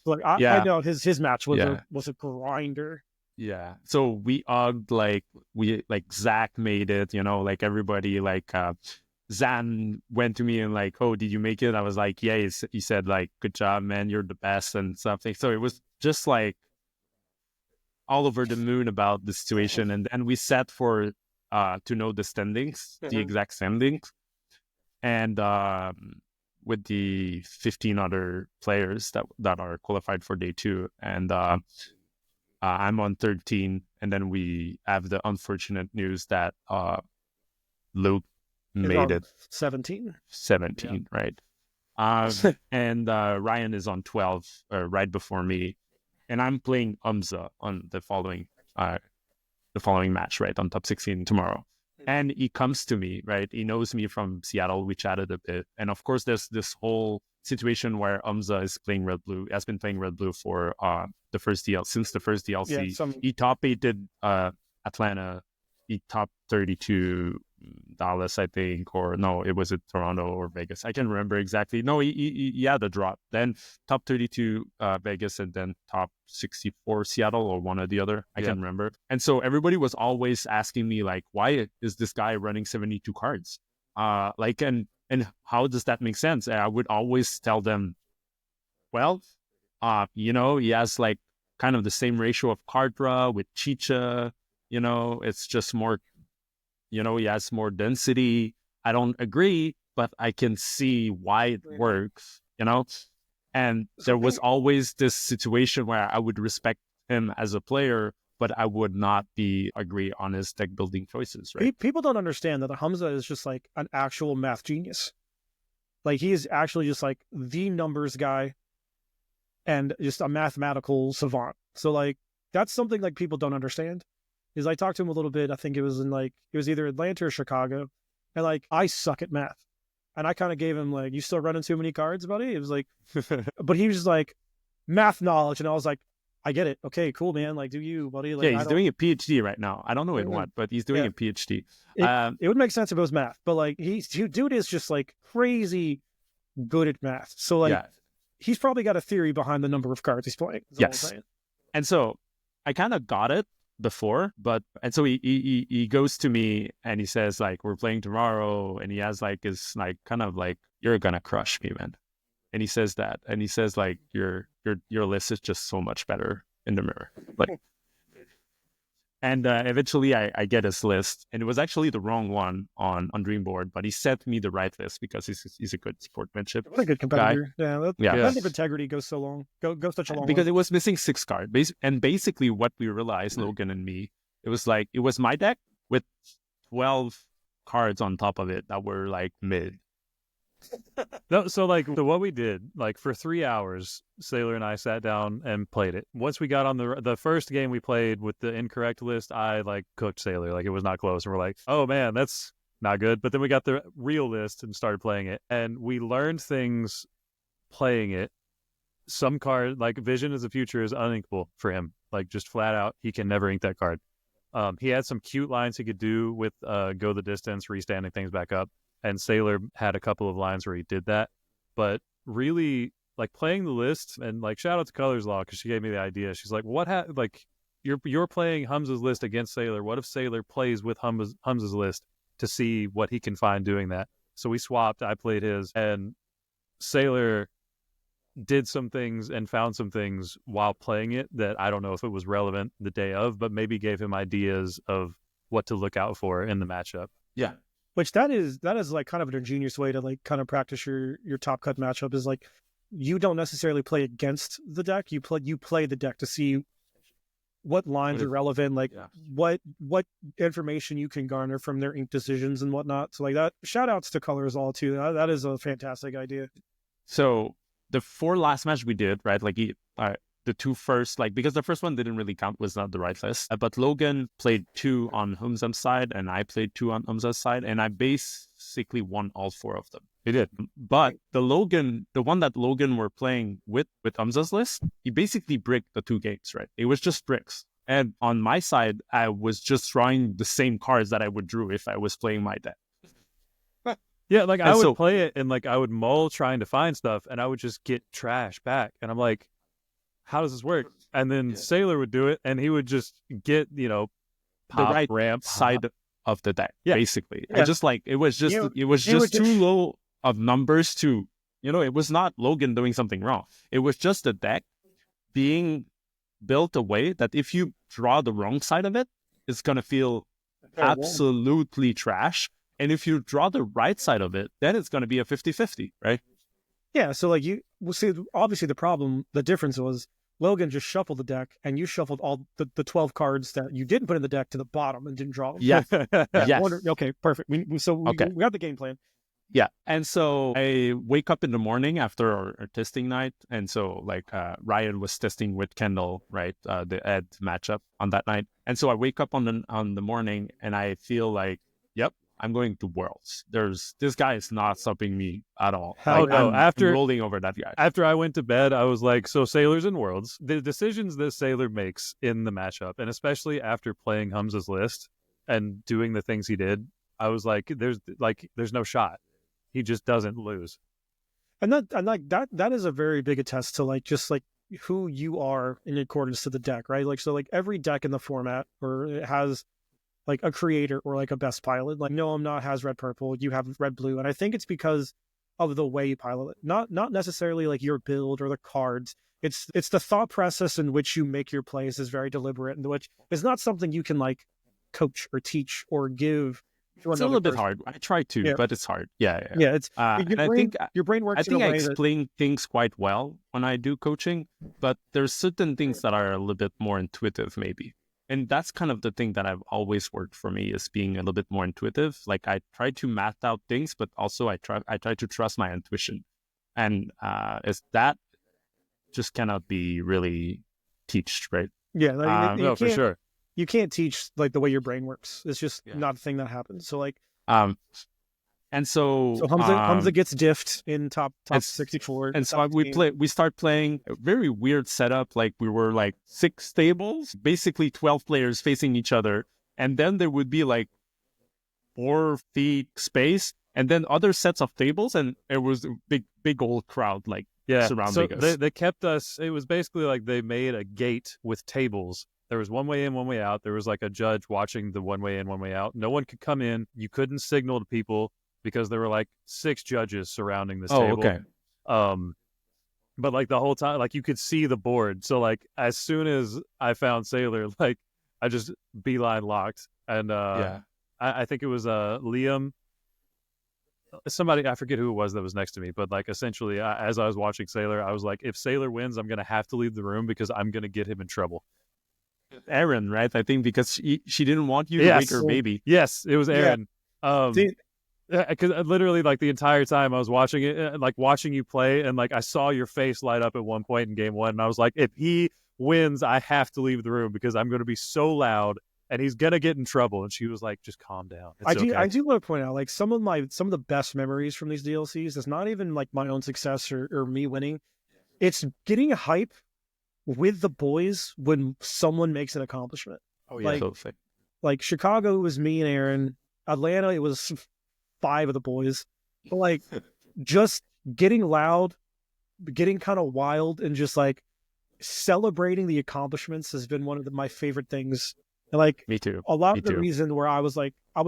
[SPEAKER 1] Like I know his match was a grinder.
[SPEAKER 3] Yeah. So we hugged, like Zach made it, like everybody, like Zan went to me and like, "Oh, did you make it?" I was like, "Yeah." He said like, "Good job, man. You're the best," and something. So it was just like all over the moon about the situation. And we sat for to know the standings, the exact standings. And with the 15 other players that are qualified for day 2. And I'm on 13. And then we have the unfortunate news that Luke made it
[SPEAKER 1] 17,
[SPEAKER 3] yeah. Right? And Ryan is on 12 right before me, and I'm playing Umza on the following match, right, on top 16 tomorrow. And he comes to me, right? He knows me from Seattle. We chatted a bit, and of course, there's this whole situation where Umza is playing red blue. Has been playing red blue for the first DLC.
[SPEAKER 1] Yeah,
[SPEAKER 3] he top 8'd Atlanta. He top 32 Dallas, I think, or no, it was at Toronto or Vegas. I can't remember exactly. No, he had a drop. Then top 32 Vegas, and then top 64 Seattle, or one or the other. I can't remember. And so everybody was always asking me like, why is this guy running 72 cards? And how does that make sense? And I would always tell them, well, he has like kind of the same ratio of card draw with Chicha. It's just more. He has more density. I don't agree, but I can see why it works, And there was always this situation where I would respect him as a player, but I would not agree on his deck building choices, right?
[SPEAKER 1] People don't understand that Hamza is just like an actual math genius. Like he is actually just like the numbers guy and just a mathematical savant. So like that's something like people don't understand. Is I talked to him a little bit. I think it was either Atlanta or Chicago, and like I suck at math, and I kind of gave him like, "You still running too many cards, buddy?" It was like, but he was just like math knowledge, and I was like, "I get it. Okay, cool, man. Like, do you, buddy?" Like,
[SPEAKER 3] yeah, he's doing a PhD right now. I don't know in what, but he's doing a PhD.
[SPEAKER 1] It would make sense if it was math, but like dude is just like crazy good at math. So like he's probably got a theory behind the number of cards he's playing.
[SPEAKER 3] Yes, and so I kind of got it before, and so he goes to me and he says like, "We're playing tomorrow," and he has like his like kind of like, "You're gonna crush me, man," and he says that, and he says like, your list is just so much better in the mirror, like. And eventually I get his list, and it was actually the wrong one on Dreamboard, but he sent me the right list because he's a good sportsmanship.
[SPEAKER 1] What a good competitor.
[SPEAKER 3] Guy.
[SPEAKER 1] Competitive integrity goes so long. Go such a long
[SPEAKER 3] because
[SPEAKER 1] way.
[SPEAKER 3] It was missing 6 cards. And basically what we realized, Logan and me, it was my deck with 12 cards on top of it that were like mid.
[SPEAKER 2] No, so what we did, like for 3 hours, Sailor and I sat down and played it. Once we got on the first game we played with the incorrect list, I like cooked Sailor, like it was not close, and we're like, oh man, that's not good. But then we got the real list and started playing it, and we learned things playing it. Some card, like Vision of the Future, is uninkable for him, like just flat out, he can never ink that card. He had some cute lines he could do with go the distance, restanding things back up, and Sailor had a couple of lines where he did that. But really, like playing the list, and like shout out to Colors Law because she gave me the idea. She's like, like you're playing Humza's list against Sailor. What if Sailor plays with Humza's list to see what he can find doing that? So we swapped. I played his, and Sailor did some things and found some things while playing it that I don't know if it was relevant the day of, but maybe gave him ideas of what to look out for in the matchup.
[SPEAKER 3] Yeah.
[SPEAKER 1] Which that is like kind of an ingenious way to like kind of practice your top cut matchup is like you don't necessarily play against the deck. You play the deck to see what lines are relevant, like what information you can garner from their ink decisions and whatnot. So like that, shout outs to Colors All too. That is a fantastic idea.
[SPEAKER 3] So the 4 last match we did, right? Like the 2 first, like because the first one didn't really count, was not the right list. But Logan played 2 on Humza's side, and I played 2 on Humza's side, and I basically won all 4 of them.
[SPEAKER 2] He did.
[SPEAKER 3] But the one that Logan were playing with Humza's list, he basically bricked the 2 games, right? It was just bricks. And on my side, I was just drawing the same cards that I would draw if I was playing my deck.
[SPEAKER 2] Yeah, like I would play it and like I would mull trying to find stuff and I would just get trash back. And I'm like, how does this work? And then Sailor would do it and he would just get, pop,
[SPEAKER 3] the right
[SPEAKER 2] ramp
[SPEAKER 3] side of the deck, basically. Yeah. I just like, it was just too low of numbers to, it was not Logan doing something wrong. It was just the deck being built a way that if you draw the wrong side of it, it's going to feel absolutely trash. And if you draw the right side of it, then it's going to be a 50-50, right?
[SPEAKER 1] Yeah, so like see, obviously the difference was Logan just shuffled the deck and you shuffled all the 12 cards that you didn't put in the deck to the bottom and didn't draw them.
[SPEAKER 3] Yeah. Yes.
[SPEAKER 1] Okay, perfect. We got the game plan.
[SPEAKER 3] Yeah. And so I wake up in the morning after our testing night. And so like Ryan was testing with Kendall, right? The Ed matchup on that night. And so I wake up on the morning and I feel like, yep, I'm going to Worlds. This guy is not stopping me at all.
[SPEAKER 2] I'm
[SPEAKER 3] rolling over that guy.
[SPEAKER 2] After I went to bed, I was like, so Sailor's in Worlds. The decisions that Sailor makes in the matchup, and especially after playing Humza's list and doing the things he did, I was like, there's no shot. He just doesn't lose.
[SPEAKER 1] And that is a very big attest to like just like who you are in accordance to the deck, right? Like so like every deck in the format or it has like a creator or like a best pilot. Like No, I'm Not has red purple, you have red blue, and I think it's because of the way you pilot it. Not necessarily like your build or the cards. It's the thought process in which you make your plays is very deliberate, and which is not something you can like coach or teach or give.
[SPEAKER 3] It's a little bit hard. I try to, but it's hard. Yeah.
[SPEAKER 1] It's your brain works.
[SPEAKER 3] I think I explain things quite well when I do coaching, but there's certain things that are a little bit more intuitive, maybe. And that's kind of the thing that I've always worked for me is being a little bit more intuitive. Like I try to math out things, but also I try to trust my intuition. And is that just cannot be really taught, right?
[SPEAKER 1] Yeah,
[SPEAKER 2] no, for sure.
[SPEAKER 1] You can't teach like the way your brain works. It's just not a thing that happens. So like,
[SPEAKER 3] and so
[SPEAKER 1] Humza gets diffed in top 64.
[SPEAKER 3] And so we start playing a very weird setup. Like we were like 6 tables, basically 12 players facing each other. And then there would be like 4 feet space and then other sets of tables. And it was a big old crowd like surrounding us.
[SPEAKER 2] They kept us, it was basically like they made a gate with tables. There was one way in, one way out. There was like a judge watching the one way in, one way out. No one could come in. You couldn't signal to people because there were like 6 judges surrounding this table.
[SPEAKER 3] Okay.
[SPEAKER 2] But like the whole time, like you could see the board. So like as soon as I found Sailor, like I just beeline locked. And I think it was Liam. Somebody, I forget who it was that was next to me, but like essentially as I was watching Sailor, I was like, if Sailor wins, I'm going to have to leave the room because I'm going to get him in trouble.
[SPEAKER 3] Aaron, right? I think because she didn't want you to wake her baby.
[SPEAKER 2] Yes, it was Aaron. Because literally, like the entire time I was watching it, like watching you play, and like I saw your face light up at one point in game 1, and I was like, if he wins, I have to leave the room because I'm going to be so loud, and he's gonna get in trouble. And she was like, just calm down.
[SPEAKER 1] I do want to point out, like some of the best memories from these DLCs is not even like my own success or me winning. It's getting hype with the boys when someone makes an accomplishment.
[SPEAKER 3] Oh yeah,
[SPEAKER 1] Like Chicago, it was me and Aaron. Atlanta, it was 5 of the boys. But like, just getting loud, getting kind of wild, and just like celebrating the accomplishments has been one of my favorite things. And like,
[SPEAKER 3] Me too.
[SPEAKER 1] A lot
[SPEAKER 3] Me
[SPEAKER 1] of the
[SPEAKER 3] too.
[SPEAKER 1] reason where I was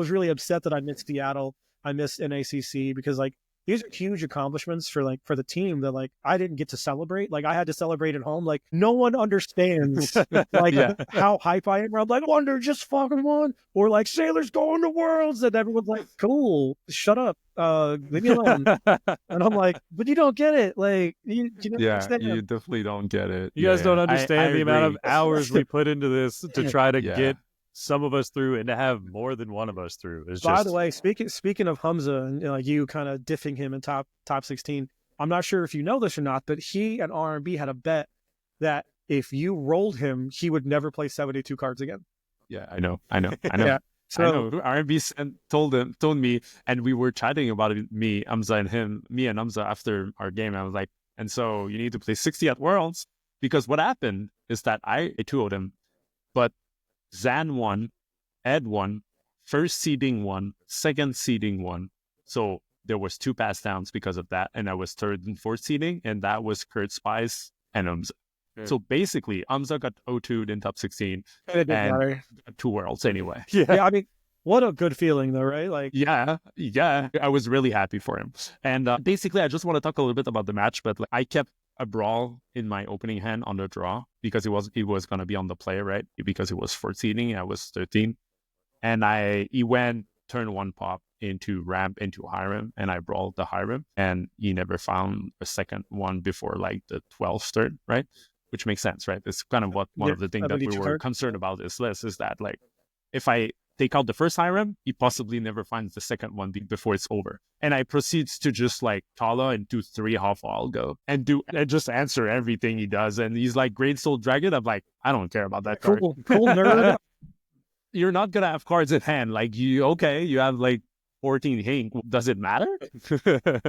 [SPEAKER 1] really upset that I missed Seattle, I missed NACC, because like these are huge accomplishments for the team that like I didn't get to celebrate. Like I had to celebrate at home. Like no one understands like how hype I am. I'm like, Wonder just fucking won, or like Sailors going to Worlds, and everyone's like, cool, shut up, leave me alone. And I'm like, but you don't get it. Like you don't understand.
[SPEAKER 3] You definitely don't get it.
[SPEAKER 2] You guys don't understand the amount of hours we put into this to try to get some of us through and to have more than one of us through.
[SPEAKER 1] By the way, speaking of Hamza and like you kind of diffing him in top 16, I'm not sure if you know this or not, but he and R&B had a bet that if you rolled him, he would never play 72 cards again.
[SPEAKER 3] Yeah, I know.
[SPEAKER 1] Yeah. So
[SPEAKER 3] I know. R&B told me, and we were chatting about it, me and Hamza after our game. I was like, and so you need to play 60 at Worlds, because what happened is that I 2-0'd him, but Zan won, Ed won, first seeding won, second seeding won. So there was 2 pass downs because of that, and I was third and fourth seeding, and that was Kurt Spice and Hamza. So basically, Hamza got 0-2'd in top 16
[SPEAKER 1] and
[SPEAKER 3] got 2 Worlds anyway.
[SPEAKER 1] Yeah, I mean, what a good feeling though, right? Like,
[SPEAKER 3] yeah, I was really happy for him. And basically, I just want to talk a little bit about the match, but like, I kept a brawl in my opening hand on the draw because it was going to be on the play, right? Because it was 14, I was 13, and he went turn 1 pop into ramp into Hiram, and I brawled the Hiram, and he never found a second one before like the 12th turn, right? Which makes sense, right? It's kind of one of the things that we were concerned about this list, is that like if I take out the first Hiram, he possibly never finds the second one before it's over. And I proceeds to just like Tala and do 3 half all go and just answer everything he does. And he's like, Great Soul Dragon. I'm like, I don't care about that card.
[SPEAKER 1] Cool nerd.
[SPEAKER 3] You're not gonna have cards in hand. Like you have like 14 Hink. Does it matter?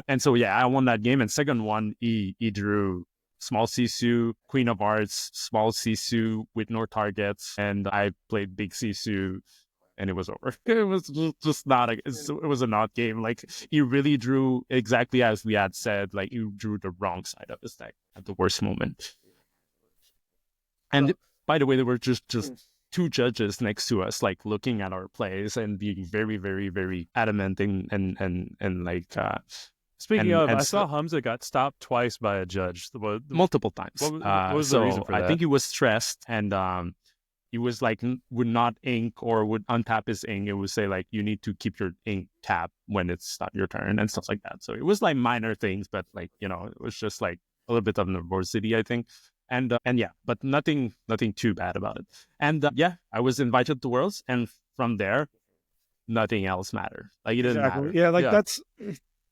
[SPEAKER 3] And so I won that game. And second one, he drew small Sisu, Queen of Hearts, small Sisu with no targets, and I played big Sisu. And it was over. It was just not it was a not game. Like he really drew exactly as we had said. Like he drew the wrong side of his deck at the worst moment. And by the way, there were just 2 judges next to us, like looking at our plays and being very, very, very adamant and like.
[SPEAKER 2] Speaking of, I saw Hamza got stopped twice by a judge.
[SPEAKER 3] Multiple times.
[SPEAKER 2] What was the reason for that?
[SPEAKER 3] I think he was stressed, and he was like, would not ink or would untap his ink. It would say like, you need to keep your ink tapped when it's not your turn and stuff like that. So it was like minor things, but like, it was just like a little bit of nervosity, I think. And but nothing too bad about it. And I was invited to Worlds, and from there, nothing else mattered. Like it didn't matter.
[SPEAKER 1] Yeah, like that's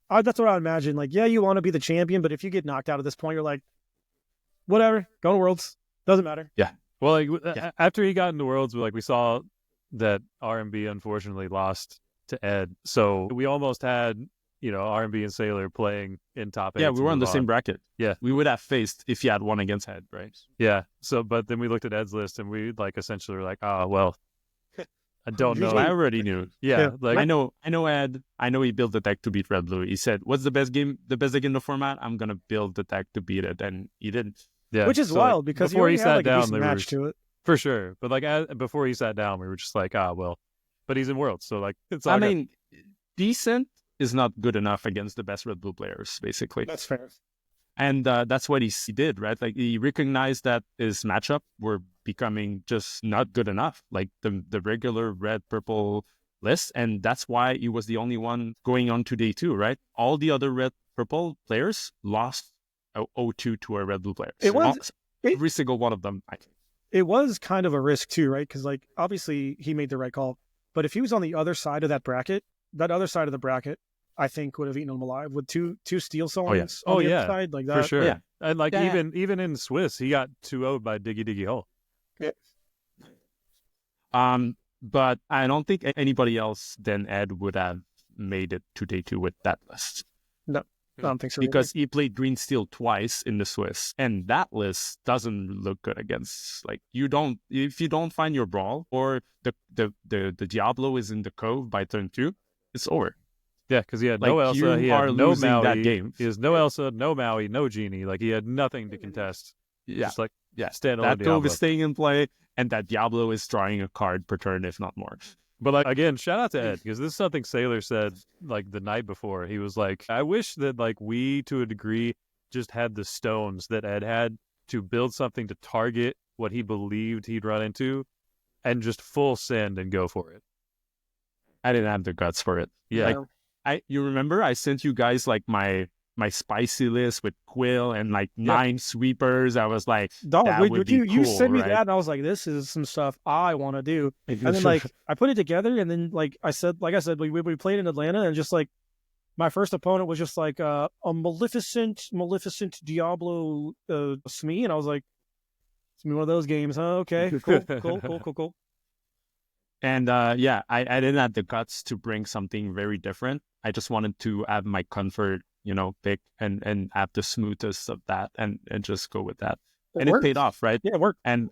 [SPEAKER 1] what I imagine. Like, you want to be the champion, but if you get knocked out at this point, you're like, whatever, go to Worlds, doesn't matter.
[SPEAKER 3] Yeah.
[SPEAKER 2] Well, like after he got into Worlds, we saw that R&B unfortunately lost to Ed, so we almost had R&B and Sailor playing in top 8.
[SPEAKER 3] Yeah, we were on the same bracket.
[SPEAKER 2] Yeah,
[SPEAKER 3] we would have faced if he had won against Ed, right?
[SPEAKER 2] Yeah. So, but then we looked at Ed's list, and we like essentially were like, oh well, I don't know.
[SPEAKER 3] I already knew.
[SPEAKER 2] Yeah, like
[SPEAKER 3] I know Ed. I know he built the deck to beat Red Blue. He said, "What's the best deck in the format? I'm gonna build the deck to beat it," and he didn't.
[SPEAKER 1] Yeah, which is wild because
[SPEAKER 2] before he sat down,
[SPEAKER 1] a match to it
[SPEAKER 2] for sure. But like before he sat down, we were just like, well, but he's in Worlds, so like it's.
[SPEAKER 3] I mean, decent is not good enough against the best Red Blue players, basically.
[SPEAKER 1] That's fair.
[SPEAKER 3] And that's what he did, right? Like he recognized that his matchup were becoming just not good enough, like the regular red purple list, and that's why he was the only one going on to day 2, right? All the other red purple players lost 0-2 to our red blue players. Every single one of them.
[SPEAKER 1] It was kind of a risk too, right? Because like obviously he made the right call, but if he was on the other side of that bracket, I think would have eaten him alive with two steel songs. On the other side, like that
[SPEAKER 2] for sure.
[SPEAKER 3] Yeah.
[SPEAKER 2] And like even in Swiss, he got 2-0 by Diggy Diggy Hole.
[SPEAKER 1] Yeah.
[SPEAKER 3] But I don't think anybody else than Ed would have made it to day 2 with that list.
[SPEAKER 1] No. I don't think so.
[SPEAKER 3] Because he played green steel twice in the Swiss, and that list doesn't look good against, like, if you don't find your brawl or the Diablo is in the cove by turn 2, it's over.
[SPEAKER 2] Yeah, because he had
[SPEAKER 3] like,
[SPEAKER 2] no Elsa, he had no Maui,
[SPEAKER 3] that game.
[SPEAKER 2] He has no Elsa, no Maui, no Genie. Like, he had nothing to contest.
[SPEAKER 3] Yeah,
[SPEAKER 2] just like
[SPEAKER 3] standalone that
[SPEAKER 2] Diablo.
[SPEAKER 3] Cove is staying in play, and that Diablo is drawing a card per turn, if not more.
[SPEAKER 2] But like, again, shout out to Ed, because this is something Sailor said like the night before. He was like, I wish that like we, to a degree, just had the stones that Ed had to build something to target what he believed he'd run into, and just full send and go for it.
[SPEAKER 3] I didn't have the guts for it.
[SPEAKER 2] Yeah.
[SPEAKER 3] Like, you remember I sent you guys like my spicy list with Quill and like 9 sweepers. I was like,
[SPEAKER 1] you sent me
[SPEAKER 3] right?
[SPEAKER 1] that, and I was like, this is some stuff I want to do. And then like I put it together, and then like I said, we played in Atlanta, and just like my first opponent was just like a Maleficent Diablo Smee, and I was like, it's one of those games, huh? Okay, cool.
[SPEAKER 3] And I didn't have the guts to bring something very different. I just wanted to have my comfort, pick and have the smoothest of that and just go with that. It paid off, right?
[SPEAKER 1] Yeah, it worked.
[SPEAKER 3] And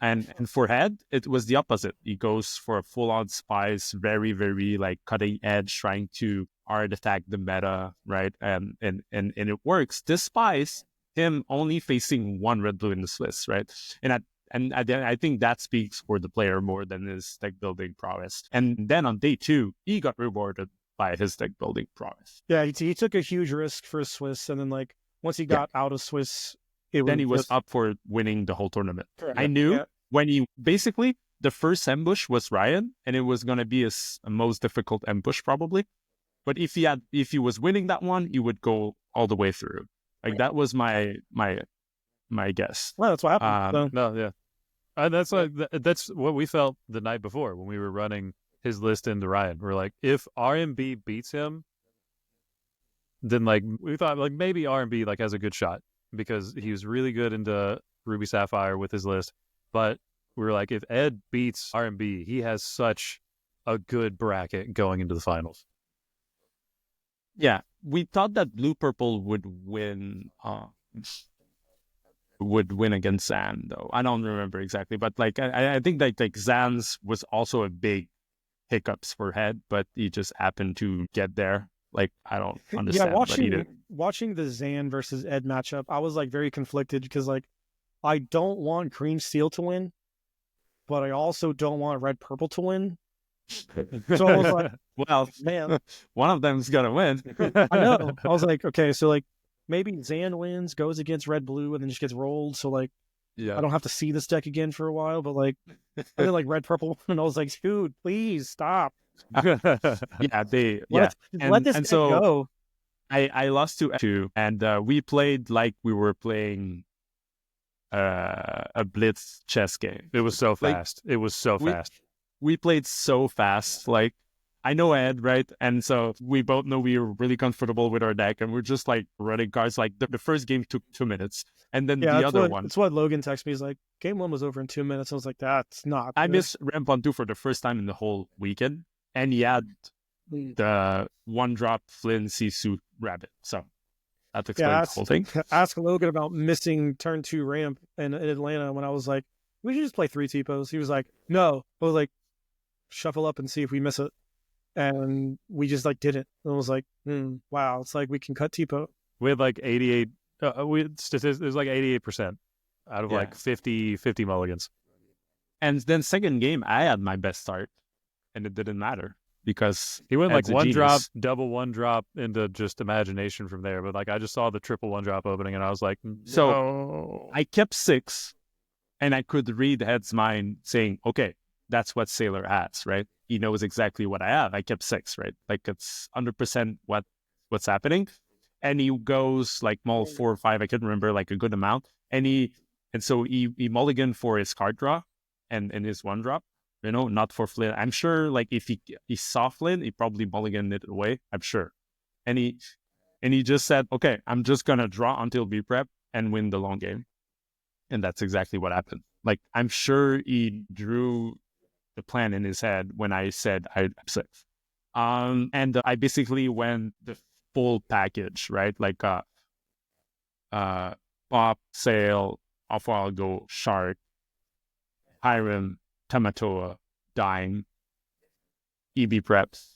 [SPEAKER 3] for Head, it was the opposite. He goes for a full-on spies, very, very like cutting edge, trying to hard attack the meta, right? And it works. Despite him only facing 1 red blue in the Swiss, right? And I think that speaks for the player more than his deck building prowess. And then on day 2, he got rewarded by his deck building prowess.
[SPEAKER 1] Yeah, he took a huge risk for Swiss, and then like once he got out of Swiss, he
[SPEAKER 3] was up for winning the whole tournament.
[SPEAKER 1] Correct.
[SPEAKER 3] I knew when he basically the first ambush was Ryan, and it was going to be his most difficult ambush probably. But if he was winning that one, he would go all the way through. Like that was my guess.
[SPEAKER 1] Well, that's what happened.
[SPEAKER 2] No, yeah. And that's what we felt the night before when we were running his list into Ryan. We're like, if RMB beats him, then like we thought like maybe RMB like has a good shot because he was really good into Ruby Sapphire with his list. But we were like, if Ed beats RMB, he has such a good bracket going into the finals.
[SPEAKER 3] Yeah, we thought that Blue Purple would win against Zan, though. I don't remember exactly, but like I think like Zan's was also a big hiccups for Head, but he just happened to get there. Like I don't understand.
[SPEAKER 1] Yeah, watching the Zan versus Ed matchup, I was like very conflicted because like I don't want Green Steel to win, but I also don't want Red Purple to win. So I was like,
[SPEAKER 3] well,
[SPEAKER 1] man,
[SPEAKER 3] one of them's gonna win.
[SPEAKER 1] I know. I was like, okay, so like maybe Zan wins, goes against Red Blue, and then just gets rolled. So like, I don't have to see this deck again for a while. But like, and then like Red Purple, and I was like, dude, please stop.
[SPEAKER 3] Let this deck
[SPEAKER 1] go.
[SPEAKER 3] I lost to 2, and we played like we were playing a blitz chess game.
[SPEAKER 2] It was so fast. It was so fast.
[SPEAKER 3] We played so fast. Like I know Ed, right? And so we both know we were really comfortable with our deck, and we're just like running cards. Like the first game took 2 minutes, and then the other one.
[SPEAKER 1] That's what Logan texted me. He's like, game 1 was over in 2 minutes. I was like, that's not.
[SPEAKER 3] I missed Ramp on 2 for the first time in the whole weekend, and he had the 1-drop Flynn Sisu Rabbit. So that explains the whole thing.
[SPEAKER 1] Ask Logan about missing turn 2 ramp in Atlanta when I was like, we should just play 3 T-pos. He was like, no. I was like, shuffle up and see if we miss it. And we just like didn't. And I was like, wow, it's like we can cut T-po.
[SPEAKER 2] We had like 88. It was like 88% out of like 50 mulligans.
[SPEAKER 3] And then second game, I had my best start, and it didn't matter because
[SPEAKER 2] he went like 1-drop, double 1-drop into just imagination from there. But like I just saw the triple 1-drop opening, and I was like, no.
[SPEAKER 3] So I kept 6, and I could read Head's mind saying, okay, that's what Sailor has, right? He knows exactly what I have. I kept 6, right? Like it's 100% what's happening. And he goes like mull 4 or 5, I couldn't remember, like a good amount. And so he mulliganed for his card draw and his 1-drop, not for Flynn. I'm sure like if he saw Flynn, he probably mulliganed it away, I'm sure. And he just said, okay, I'm just gonna draw until B prep and win the long game. And that's exactly what happened. Like I'm sure he drew the plan in his head when I said I'm 6. And I basically went the full package, right? Like Pop, Sail, Alphalgo, Shark, Hiram, Tamatoa, Dime, EB preps,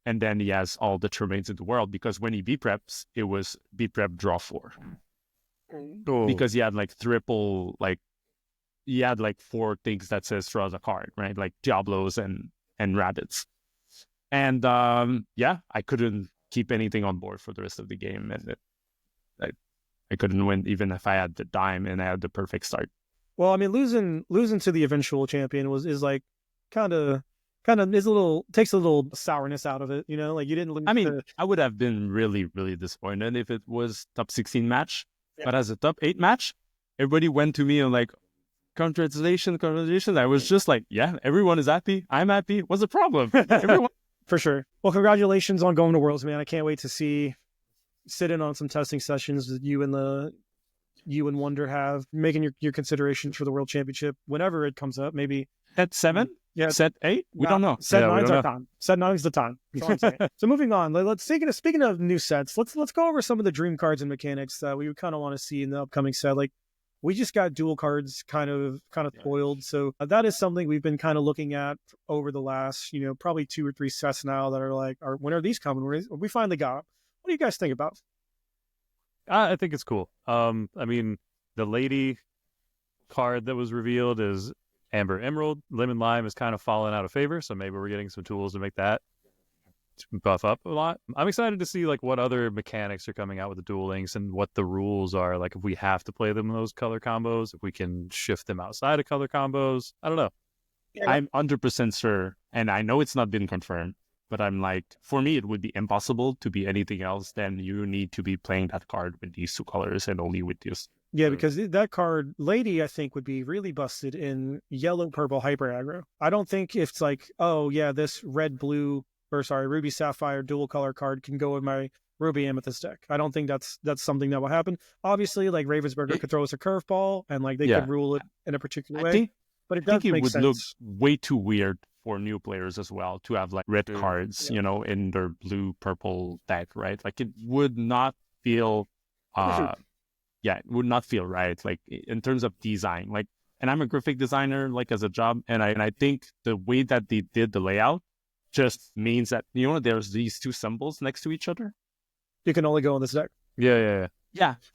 [SPEAKER 3] and then he has all the terrains in the world, because when he B preps, it was B prep draw 4.
[SPEAKER 2] Oh.
[SPEAKER 3] Because he had like triple, like he had like 4 things that says draws a card, right? Like Diablos and Rabbits. And I couldn't keep anything on board for the rest of the game, and I couldn't win even if I had the dime and I had the perfect start.
[SPEAKER 1] Well, I mean, losing to the eventual champion is like kind of is a little, takes a little sourness out of it, you know? Like, you didn't lose.
[SPEAKER 3] I mean, I would have been really, really disappointed if it was top 16 match, but as a top 8 match, everybody went to me and like, congratulations. I was just like, yeah, everyone is happy. I'm happy. What's the problem? Everyone.
[SPEAKER 1] For sure. Well, congratulations on going to Worlds, man. I can't wait to sit in on some testing sessions that you and Wonder have, making your considerations for the World Championship whenever it comes up. Maybe
[SPEAKER 3] set 7, set 8. We don't know.
[SPEAKER 1] Set 9's our time. Set 9's the time. So moving on. Speaking of new sets, let's go over some of the dream cards and mechanics that we kind of want to see in the upcoming set. Like, we just got dual cards kind of spoiled. So that is something we've been kind of looking at over the last, probably 2 or 3 sets now that are like, when are these coming? We finally got them. What do you guys think about?
[SPEAKER 2] I think it's cool. I mean, the lady card that was revealed is Amber Emerald. Lemon Lime is kind of fallen out of favor, so maybe we're getting some tools to make that buff up a lot. I'm excited to see like what other mechanics are coming out with the Duel Links and what the rules are. Like, if we have to play them in those color combos, if we can shift them outside of color combos. I don't know.
[SPEAKER 3] Yeah. I'm 100% sure, and I know it's not been confirmed, but I'm like, for me, it would be impossible to be anything else than you need to be playing that card with these 2 colors and only with this.
[SPEAKER 1] Yeah, because that card, Lady, I think, would be really busted in yellow-purple hyper aggro. I don't think if it's like, oh, yeah, this Ruby Sapphire dual color card can go with my Ruby Amethyst deck. I don't think that's something that will happen. Obviously, like, Ravensburger could throw us a curveball and like they could rule it in a particular way. But it does make sense.
[SPEAKER 3] Look way too weird for new players as well to have like red cards, in their blue-purple deck, right? Like, it would not feel it would not feel right, like, in terms of design. Like, and I'm a graphic designer, like, as a job, and I think the way that they did the layout just means that, there's these 2 symbols next to each other.
[SPEAKER 1] You can only go on this deck.
[SPEAKER 2] Yeah.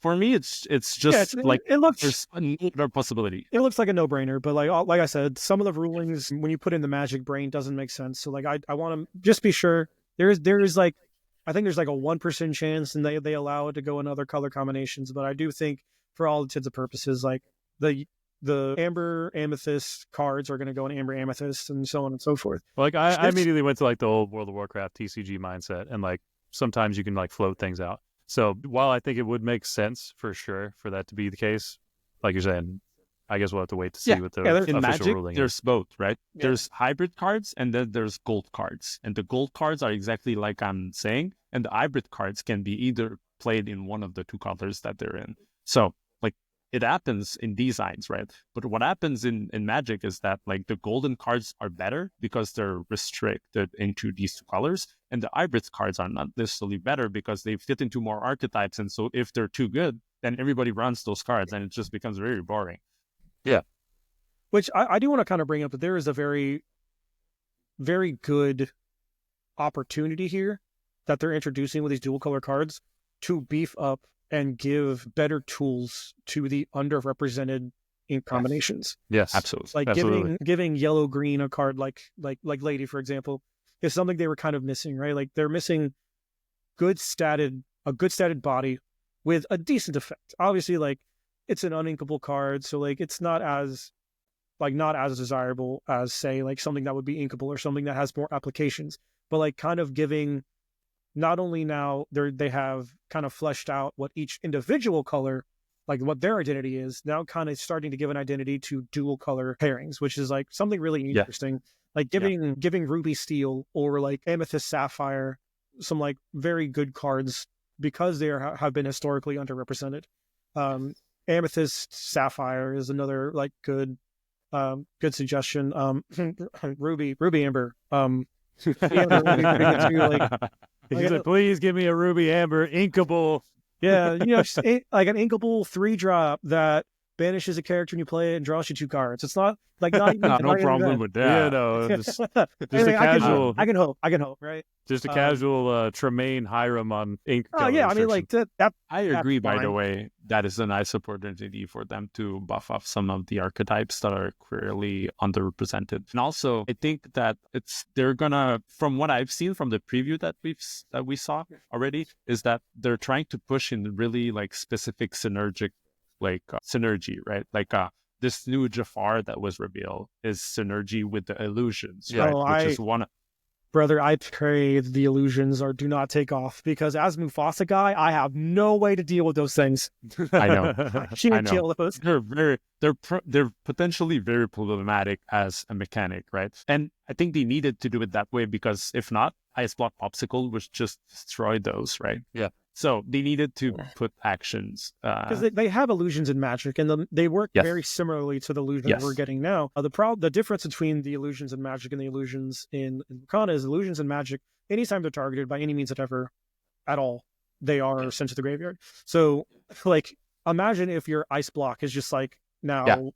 [SPEAKER 3] For me, it's just it looks, there's another possibility.
[SPEAKER 1] It looks like a no-brainer, but like I said, some of the rulings when you put in the Magic brain doesn't make sense. So like I want to just be sure there is like, I think there's like a 1% chance and they allow it to go in other color combinations, but I do think for all intents and purposes, like the Amber Amethyst cards are going to go in Amber Amethyst and so on and so forth.
[SPEAKER 2] Well, like I immediately went to like the old World of Warcraft TCG mindset, and like sometimes you can like float things out. So while I think it would make sense for sure for that to be the case, like you're saying, I guess we'll have to wait to see what the official
[SPEAKER 3] in Magic,
[SPEAKER 2] ruling
[SPEAKER 3] there's
[SPEAKER 2] is.
[SPEAKER 3] both, right? Yeah. There's hybrid cards and then there's gold cards. And the gold cards are exactly like I'm saying. And the hybrid cards can be either played in one of the 2 colors that they're in. So like, it happens in designs, right? But what happens in Magic is that like the golden cards are better because they're restricted into these 2 colors. And the hybrid cards are not necessarily better because they fit into more archetypes. And so if they're too good, then everybody runs those cards and it just becomes very boring.
[SPEAKER 2] Yeah.
[SPEAKER 1] Which I do want to kind of bring up that there is a very, very good opportunity here that they're introducing with these dual color cards to beef up and give better tools to the underrepresented ink combinations.
[SPEAKER 2] Yes,
[SPEAKER 3] absolutely.
[SPEAKER 1] Like
[SPEAKER 2] absolutely.
[SPEAKER 1] giving yellow-green a card like Lady, for example, is something they were kind of missing, right? Like, they're missing a good statted body with a decent effect. Obviously, like, it's an uninkable card, so like it's not as desirable as, say, like something that would be inkable or something that has more applications. But like, kind of giving, not only now they have kind of fleshed out what each individual color, like what their identity is, now kind of starting to give an identity to dual color pairings, which is like something really interesting. Like giving Ruby Steel or like Amethyst Sapphire some like very good cards because they have been historically underrepresented. Amethyst Sapphire is another like good suggestion. Ruby Amber.
[SPEAKER 2] He said, please give me a Ruby Amber inkable
[SPEAKER 1] Yeah, just like an inkable 3-drop that banishes a character when you play it and draws you 2 cards. It's not like not even
[SPEAKER 3] no problem with that.
[SPEAKER 2] Yeah, no, just a
[SPEAKER 1] casual.
[SPEAKER 2] casual.
[SPEAKER 1] I can hope, right?
[SPEAKER 2] Just a casual Tremaine Hiram on ink.
[SPEAKER 1] Oh yeah, I mean like that.
[SPEAKER 3] I agree. By the
[SPEAKER 1] fine.
[SPEAKER 3] way, that is a nice opportunity for them to buff up some of the archetypes that are clearly underrepresented. And also, I think that they're gonna, from what I've seen from the preview that we saw already, is that they're trying to push in really like specific synergy, right? Like this new Jafar that was revealed is synergy with the illusions, right? Which is one.
[SPEAKER 1] Brother, I pray the illusions do not take off, because as Mufasa guy, I have no way to deal with those things.
[SPEAKER 3] I know.
[SPEAKER 1] I can't deal with those.
[SPEAKER 3] They're potentially very problematic as a mechanic, right? And I think they needed to do it that way, because if not, Ice Block Popsicle would just destroy those, right?
[SPEAKER 2] Yeah.
[SPEAKER 3] So they needed to put actions.
[SPEAKER 1] Because they have illusions in Magic, and they work very similarly to the illusions we're getting now. The difference between the illusions in Magic and the illusions in Arcana is illusions in Magic, anytime they're targeted by any means at all, they are sent to the graveyard. So, like, imagine if your Ice Block is just like now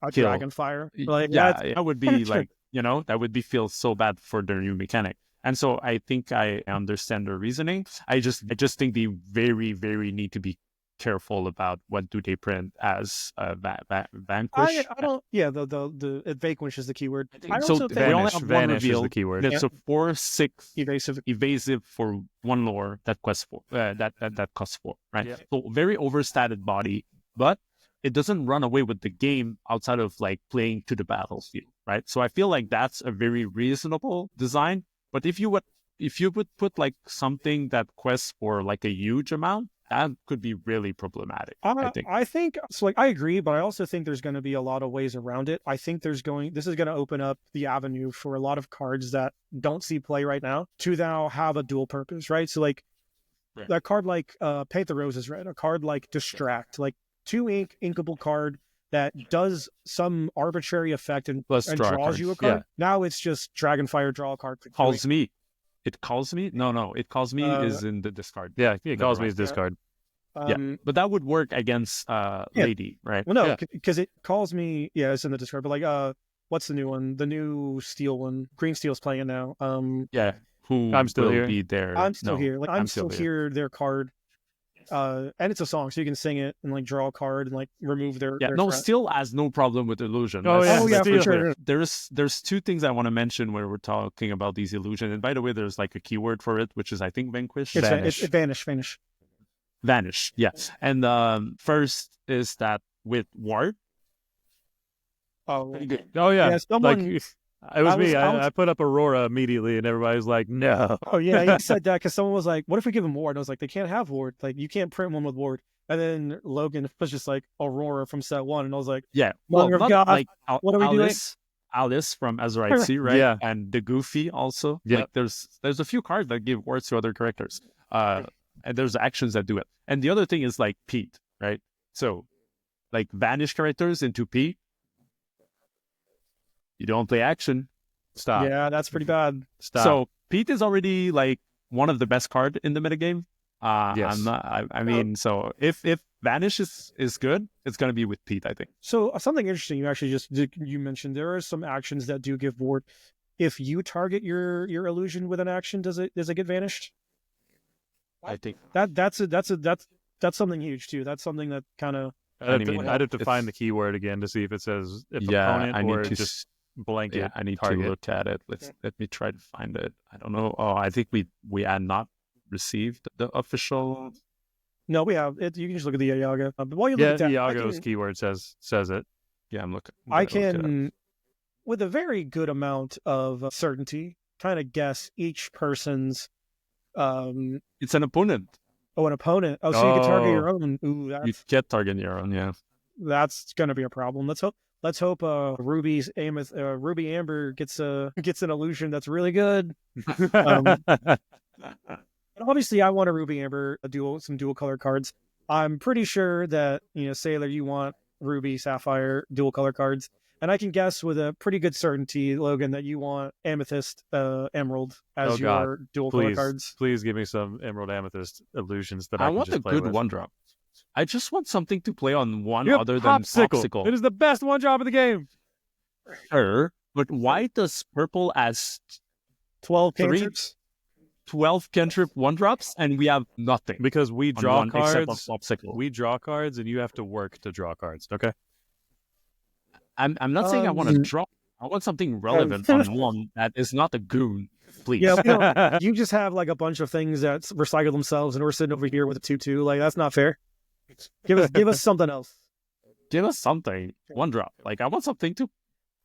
[SPEAKER 1] a Dragonfire. Like,
[SPEAKER 3] that would be like, that would feel so bad for their new mechanic. And so I think I understand their reasoning. I just think they very, very need to be careful about what do they print as Vanquish.
[SPEAKER 1] I don't. Yeah, the Vanquish is the keyword.
[SPEAKER 3] I also think they only have one reveal.
[SPEAKER 2] Is the keyword.
[SPEAKER 3] It's a 4/6
[SPEAKER 1] evasive
[SPEAKER 3] for 1 lore that costs 4. That costs 4, right? Yeah. So very overstated body, but it doesn't run away with the game outside of like playing to the battlefield, right? So I feel like that's a very reasonable design. But if you would put like something that quests for like a huge amount, that could be really problematic. I think
[SPEAKER 1] so. Like, I agree, but I also think there's going to be a lot of ways around it. I think this is going to open up the avenue for a lot of cards that don't see play right now to now have a dual purpose, right? So like that card like Paint the Roses Red, a card like Distract, like 2 inkable card that does some arbitrary effect and draws you a card. Now it's just Dragonfire, draw a card.
[SPEAKER 3] Calls me. It calls me? No. It calls me is in the discard.
[SPEAKER 2] Yeah, it calls me as discard.
[SPEAKER 3] But that would work against Lady, right?
[SPEAKER 1] Well, no, because it calls me. Yeah, it's in the discard. But like, what's the new one? The new Steel one. Green Steel's playing it now.
[SPEAKER 3] Who
[SPEAKER 2] I'm still
[SPEAKER 3] will
[SPEAKER 2] here.
[SPEAKER 3] be there?
[SPEAKER 1] I'm still here. Like, I'm still here. Their card. And it's a song, so you can sing it and like draw a card and like remove their
[SPEAKER 3] Steel has no problem with illusion.
[SPEAKER 1] For sure.
[SPEAKER 3] There's 2 things I want to mention where we're talking about these illusions. And by the way, there's like a keyword for it, which is I think Vanquish. Vanish. Yes. And first is that with Ward.
[SPEAKER 2] Oh yeah. Someone. It was me. I put up Aurora immediately, and everybody's like, "No."
[SPEAKER 1] Oh yeah, you said that because someone was like, "What if we give him Ward?" And I was like, "They can't have Ward. Like, you can't print one with Ward." And then Logan was just like Aurora from set 1, and I was like,
[SPEAKER 3] "Yeah,
[SPEAKER 1] God, like what are we doing?"
[SPEAKER 3] Alice from Azurite Sea, right?
[SPEAKER 2] Yeah,
[SPEAKER 3] and the Goofy also. Yeah, like, there's a few cards that give words to other characters. And there's actions that do it. And the other thing is like Pete, right? So, like vanish characters into Pete. You don't play action. Stop.
[SPEAKER 1] Yeah, that's pretty bad.
[SPEAKER 3] Stop. So Pete is already like one of the best cards in the metagame.
[SPEAKER 2] Yes.
[SPEAKER 3] So if Vanish is good, it's going to be with Pete, I think.
[SPEAKER 1] So something interesting you mentioned, there are some actions that do give ward. If you target your illusion with an action, does it get vanished?
[SPEAKER 3] I think
[SPEAKER 1] that's something huge too. That's something that kind of
[SPEAKER 2] I'd have to find the keyword again to see if it says opponent or just blanket.
[SPEAKER 3] I need
[SPEAKER 2] target.
[SPEAKER 3] To look at it. Let me try to find it. I don't know. Oh, I think we had not received the official.
[SPEAKER 1] No, we have it. You can just look at the Iago. But while you look at that,
[SPEAKER 2] Iago's keyword says it.
[SPEAKER 3] Yeah, I'm looking.
[SPEAKER 1] I can, with a very good amount of certainty, kind of guess each person's.
[SPEAKER 3] It's an opponent.
[SPEAKER 1] Oh, an opponent. Oh, so you can target your own. Ooh,
[SPEAKER 3] you can target your own. Yeah,
[SPEAKER 1] that's going to be a problem. Let's hope Ruby Amber gets an illusion that's really good. Obviously, I want a Ruby Amber, some dual color cards. I'm pretty sure that Sailor, you want Ruby Sapphire dual color cards. And I can guess with a pretty good certainty, Logan, that you want Amethyst Emerald as your dual color cards.
[SPEAKER 2] Please give me some Emerald Amethyst illusions that I can
[SPEAKER 3] want
[SPEAKER 2] just
[SPEAKER 3] a
[SPEAKER 2] play
[SPEAKER 3] good
[SPEAKER 2] with.
[SPEAKER 3] one drop. I just want something to play on one other than Popsicle.
[SPEAKER 2] It is the best one drop in the game.
[SPEAKER 3] Sure, but why does purple as
[SPEAKER 1] 12 cantrips?
[SPEAKER 3] 12 cantrip one drops and we have nothing?
[SPEAKER 2] Because we draw cards.
[SPEAKER 3] We
[SPEAKER 2] draw cards and you have to work to draw cards, okay?
[SPEAKER 3] I'm not saying I want to draw. I want something relevant on one that is not a goon, please.
[SPEAKER 1] Yeah, you just have like a bunch of things that recycle themselves and we're sitting over here with a 2/2. Like, that's not fair. Give us something else.
[SPEAKER 3] Give us something. One drop. Like, I want something to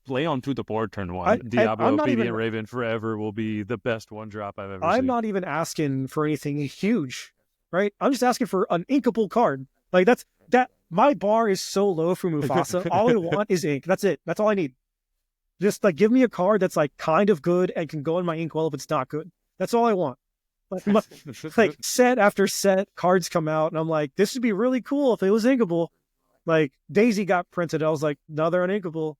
[SPEAKER 3] play onto the board turn one.
[SPEAKER 2] Diablo, Obedient Raven forever will be the best one drop I've ever seen.
[SPEAKER 1] I'm not even asking for anything huge, right? I'm just asking for an inkable card. Like, that. My bar is so low for Mufasa. All I want is ink. That's it. That's all I need. Just like give me a card that's like kind of good and can go in my inkwell if it's not good. That's all I want. Like set after set, cards come out, and I'm like, this would be really cool if it was inkable. Like Daisy got printed. I was like, no, they're uninkable.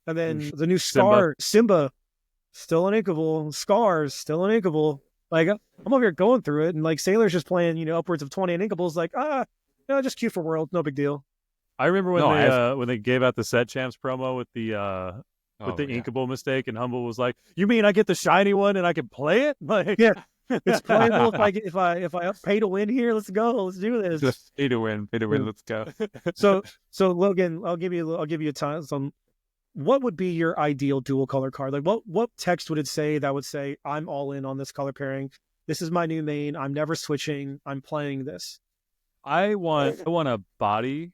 [SPEAKER 1] And then the new Simba, still uninkable. Scars, still uninkable. Like I'm over here going through it, and like Sailor's just playing, upwards of 20 uninkables. Like no, just queue for World, no big deal.
[SPEAKER 2] I remember when they gave out the Set Champs promo with the inkable mistake, and Humble was like, "You mean I get the shiny one and I can play it?" Like,
[SPEAKER 1] yeah, it's playable if I pay to win here. Let's go. Let's do this.
[SPEAKER 3] Just pay to win. Let's go.
[SPEAKER 1] So Logan, I'll give you a time. What would be your ideal dual color card? Like what text would it say that would say I'm all in on this color pairing? This is my new main. I'm never switching. I'm playing this.
[SPEAKER 2] I want a body,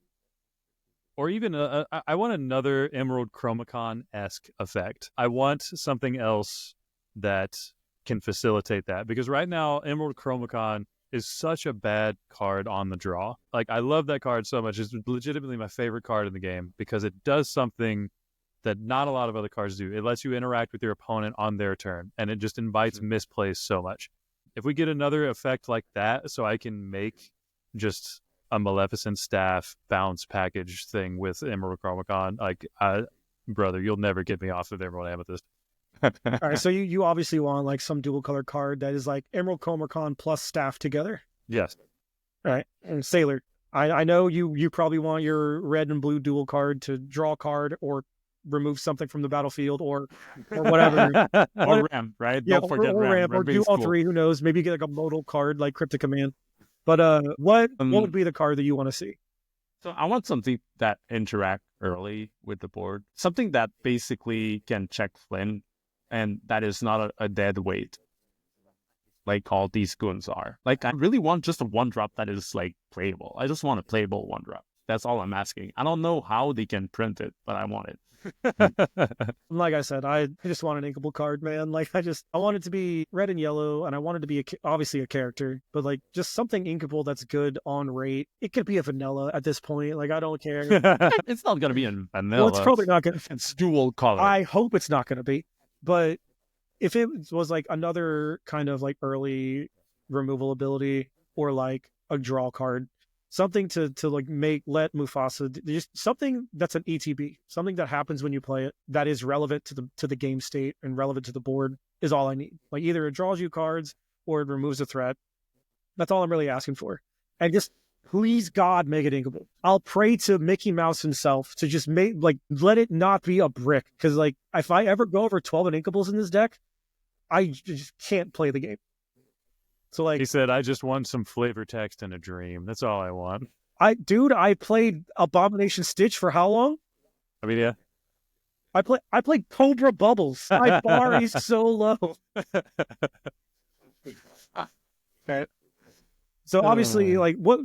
[SPEAKER 2] or even I want another Emerald Chromacon-esque effect. I want something else that can facilitate that, because right now Emerald Chromacon is such a bad card on the draw. Like, I love that card so much. It's legitimately my favorite card in the game because it does something that not a lot of other cards do. It lets you interact with your opponent on their turn, and it just invites misplays so much. If we get another effect like that, so I can make just a Maleficent Staff bounce package thing with Emerald Chromacon, like, brother, you'll never get me off of Emerald Amethyst.
[SPEAKER 1] All right, so you obviously want like some dual color card that is like Emerald Chromacon plus Staff together.
[SPEAKER 2] Yes.
[SPEAKER 1] All right, and Sailor, I know you probably want your red and blue dual card to draw a card or remove something from the battlefield or whatever.
[SPEAKER 3] Or Ram, right?
[SPEAKER 1] Yeah,
[SPEAKER 3] Don't forget Ram.
[SPEAKER 1] Or do all three. Who knows? Maybe get like a modal card like Cryptic Command. But what would be the card that you want to see?
[SPEAKER 3] So I want something that interact early with the board. Something that basically can check Flynn, and that is not a dead weight, like all these goons are. Like, I really want just a one drop that is like playable. I just want a playable one drop. That's all I'm asking. I don't know how they can print it, but I want it.
[SPEAKER 1] Like I said, I just want an inkable card, man. Like I want it to be red and yellow, and I want it to be obviously a character, but like just something inkable that's good on rate. It could be a vanilla at this point. Like, I don't care.
[SPEAKER 3] It's not gonna be a vanilla.
[SPEAKER 1] Well, it's probably not gonna.
[SPEAKER 3] It's dual color.
[SPEAKER 1] I hope it's not gonna be, but if it was like another kind of like early removal ability or like a draw card, something to like let Mufasa, just something that's an ETB, something that happens when you play it that is relevant to the game state and relevant to the board is all I need. Like, either it draws you cards or it removes a threat. That's all I'm really asking for. And just please God, make it inkable. I'll pray to Mickey Mouse himself to just let it not be a brick. Because like, if I ever go over 12 inkables in this deck, I just can't play the game. So like,
[SPEAKER 2] he said, I just want some flavor text and a dream. That's all I want.
[SPEAKER 1] I played Abomination Stitch for how long?
[SPEAKER 2] I mean, yeah.
[SPEAKER 1] I played Cobra Bubbles. My bar is so low. Okay. So obviously,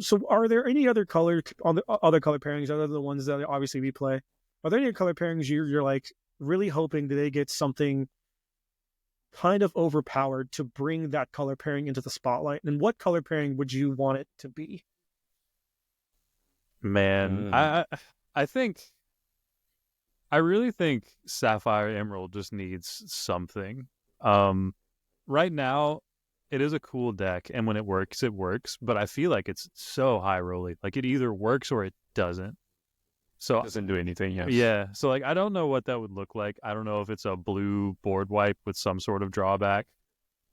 [SPEAKER 1] so are there any other color pairings other than the ones that obviously we play? Are there any color pairings you're like really hoping that they get something kind of overpowered to bring that color pairing into the spotlight? And what color pairing would you want it to be?
[SPEAKER 2] Man, I really think Sapphire Emerald just needs something. Right now, it is a cool deck, and when it works, but I feel like it's so high rolly. Like, it either works or it doesn't. So
[SPEAKER 3] it doesn't do anything. Yes.
[SPEAKER 2] Yeah. So like, I don't know what that would look like. I don't know if it's a blue board wipe with some sort of drawback.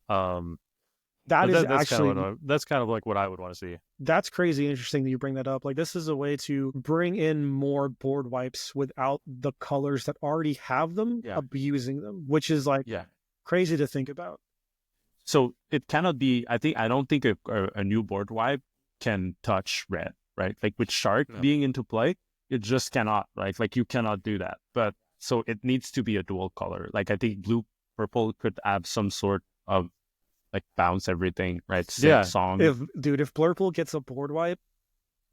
[SPEAKER 2] That's kind of like what I would want to see.
[SPEAKER 1] That's crazy interesting that you bring that up. Like, this is a way to bring in more board wipes without the colors that already have them abusing them, which is like crazy to think about.
[SPEAKER 3] So it cannot be. I don't think a new board wipe can touch red, right? Like with Shark being into play, it just cannot, right? Like you cannot do that. But so it needs to be a dual color. Like I think blue purple could have some sort of like bounce everything, right? Song.
[SPEAKER 1] If Blurple gets a board wipe.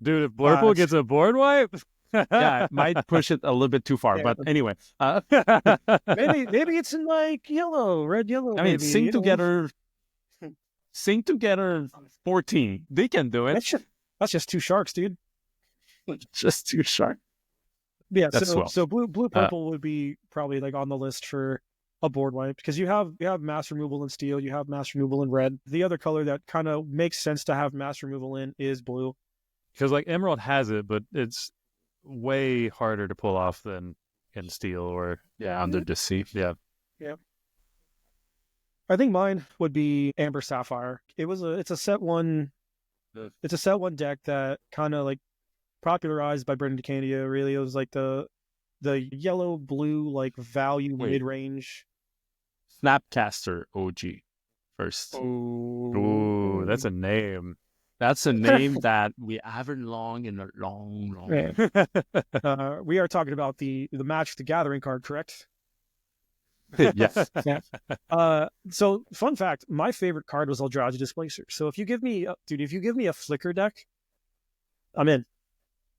[SPEAKER 2] Dude, if Blurple gets a board wipe.
[SPEAKER 3] Yeah, it might push it a little bit too far, but anyway.
[SPEAKER 1] Maybe it's in like red, yellow.
[SPEAKER 3] I mean, Sing Together 14. They can do it.
[SPEAKER 1] That's just two sharks, dude.
[SPEAKER 3] Just two sharks.
[SPEAKER 1] Yeah, so blue purple would be probably like on the list for a board wipe, because you have mass removal in steel, you have mass removal in red. The other color that kind of makes sense to have mass removal in is blue,
[SPEAKER 2] because like Emerald has it, but it's way harder to pull off than in steel or
[SPEAKER 3] Under the Sea.
[SPEAKER 1] Yeah. I think mine would be Amber Sapphire. It's a set one deck that kind of like popularized by Brendan DeCandia. Really, it was like the yellow blue like value mid range.
[SPEAKER 3] Snapcaster OG first.
[SPEAKER 2] Oh, that's a name.
[SPEAKER 3] That's a name that we haven't in a long.
[SPEAKER 1] We are talking about the Magic the Gathering card, correct?
[SPEAKER 3] Yes.
[SPEAKER 1] So fun fact, my favorite card was Eldrazi Displacer. So if you give me a Flicker deck, I'm in.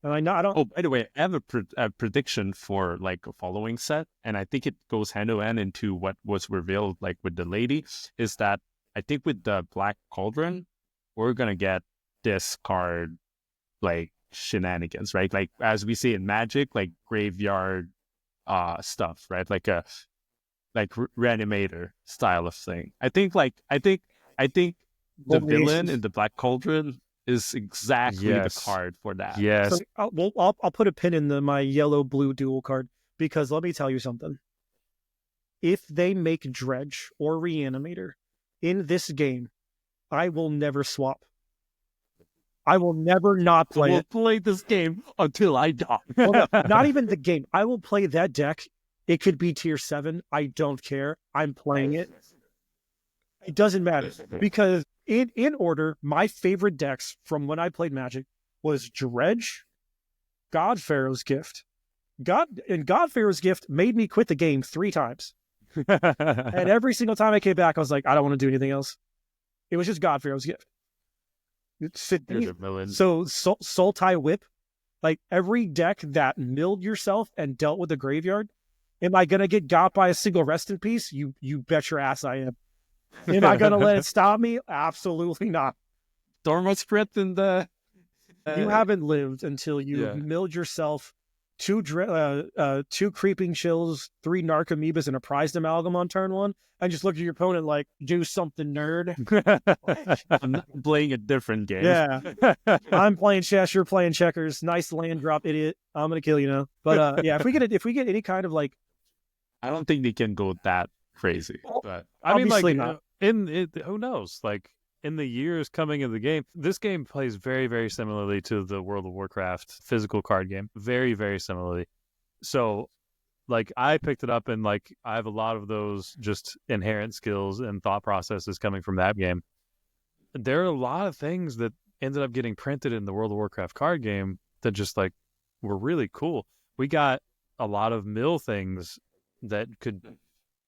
[SPEAKER 1] And I don't.
[SPEAKER 3] Oh, by the way, I have a prediction for like a following set, and I think it goes hand in hand into what was revealed like with the lady, is that I think with the Black Cauldron, we're gonna get this card like shenanigans, right? Like as we see in Magic, like graveyard stuff, right? Like Reanimator style of thing. I think the villain in the Black Cauldron is exactly the card for that.
[SPEAKER 2] Yes.
[SPEAKER 1] So I'll put a pin in my yellow-blue dual card, because let me tell you something. If they make Dredge or Reanimator in this game, I will never swap. I will never not play it.
[SPEAKER 3] Play this game until I die.
[SPEAKER 1] Well, no, not even the game. I will play that deck. It could be tier 7. I don't care. I'm playing it. It doesn't matter, because in order, my favorite decks from when I played Magic was Dredge, God Pharaoh's Gift. God Pharaoh's Gift made me quit the game 3 times. And every single time I came back, I was like, I don't want to do anything else. It was just God Pharaoh's Gift. So Sultai Whip, like every deck that milled yourself and dealt with the graveyard, am I going to get got by a single rest in peace? You bet your ass I am. Am I going to let it stop me? Absolutely not.
[SPEAKER 3] Dormo spread in the...
[SPEAKER 1] You haven't lived until you milled yourself 2 creeping chills, 3 narcomoebas, and a prized amalgam on turn 1, and just look at your opponent like, do something, nerd.
[SPEAKER 3] I'm playing a different game.
[SPEAKER 1] Yeah. I'm playing chess, you're playing checkers. Nice land drop, idiot. I'm going to kill you now. But if we get any kind of like...
[SPEAKER 3] I don't think they can go that crazy. But
[SPEAKER 2] I mean, like, not. Who knows? Like, in the years coming in the game, this game plays very, very similarly to the World of Warcraft physical card game. Very, very similarly. So, like, I picked it up, and, like, I have a lot of those just inherent skills and thought processes coming from that game. There are a lot of things that ended up getting printed in the World of Warcraft card game that just, like, were really cool. We got a lot of mill things that could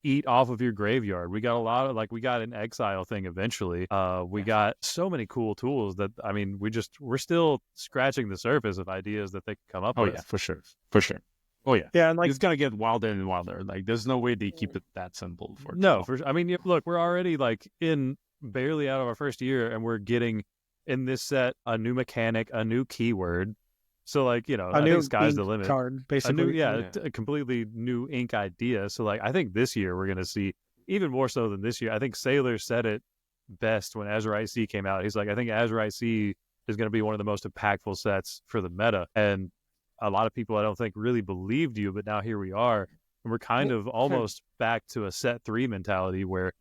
[SPEAKER 2] eat off of your graveyard. We got a lot of, like, we got an exile thing eventually. We got so many cool tools that, I mean, we're still scratching the surface of ideas that they could come up with.
[SPEAKER 3] Oh yeah, for sure. Oh yeah.
[SPEAKER 1] Yeah, and like,
[SPEAKER 3] it's gonna get wilder and wilder. Like, there's no way they keep it that simple.
[SPEAKER 2] I mean, look, we're already like barely out of our first year, and we're getting in this set a new mechanic, a new keyword. So, like, I think sky's the limit.
[SPEAKER 1] Card, basically.
[SPEAKER 2] A completely new ink idea. So, like, I think this year we're going to see, even more so than this year, I think Sailor said it best when Azurite Sea came out. He's like, I think Azurite Sea is going to be one of the most impactful sets for the meta. And a lot of people I don't think really believed you, but now here we are, and we're kind of almost back to a set 3 mentality where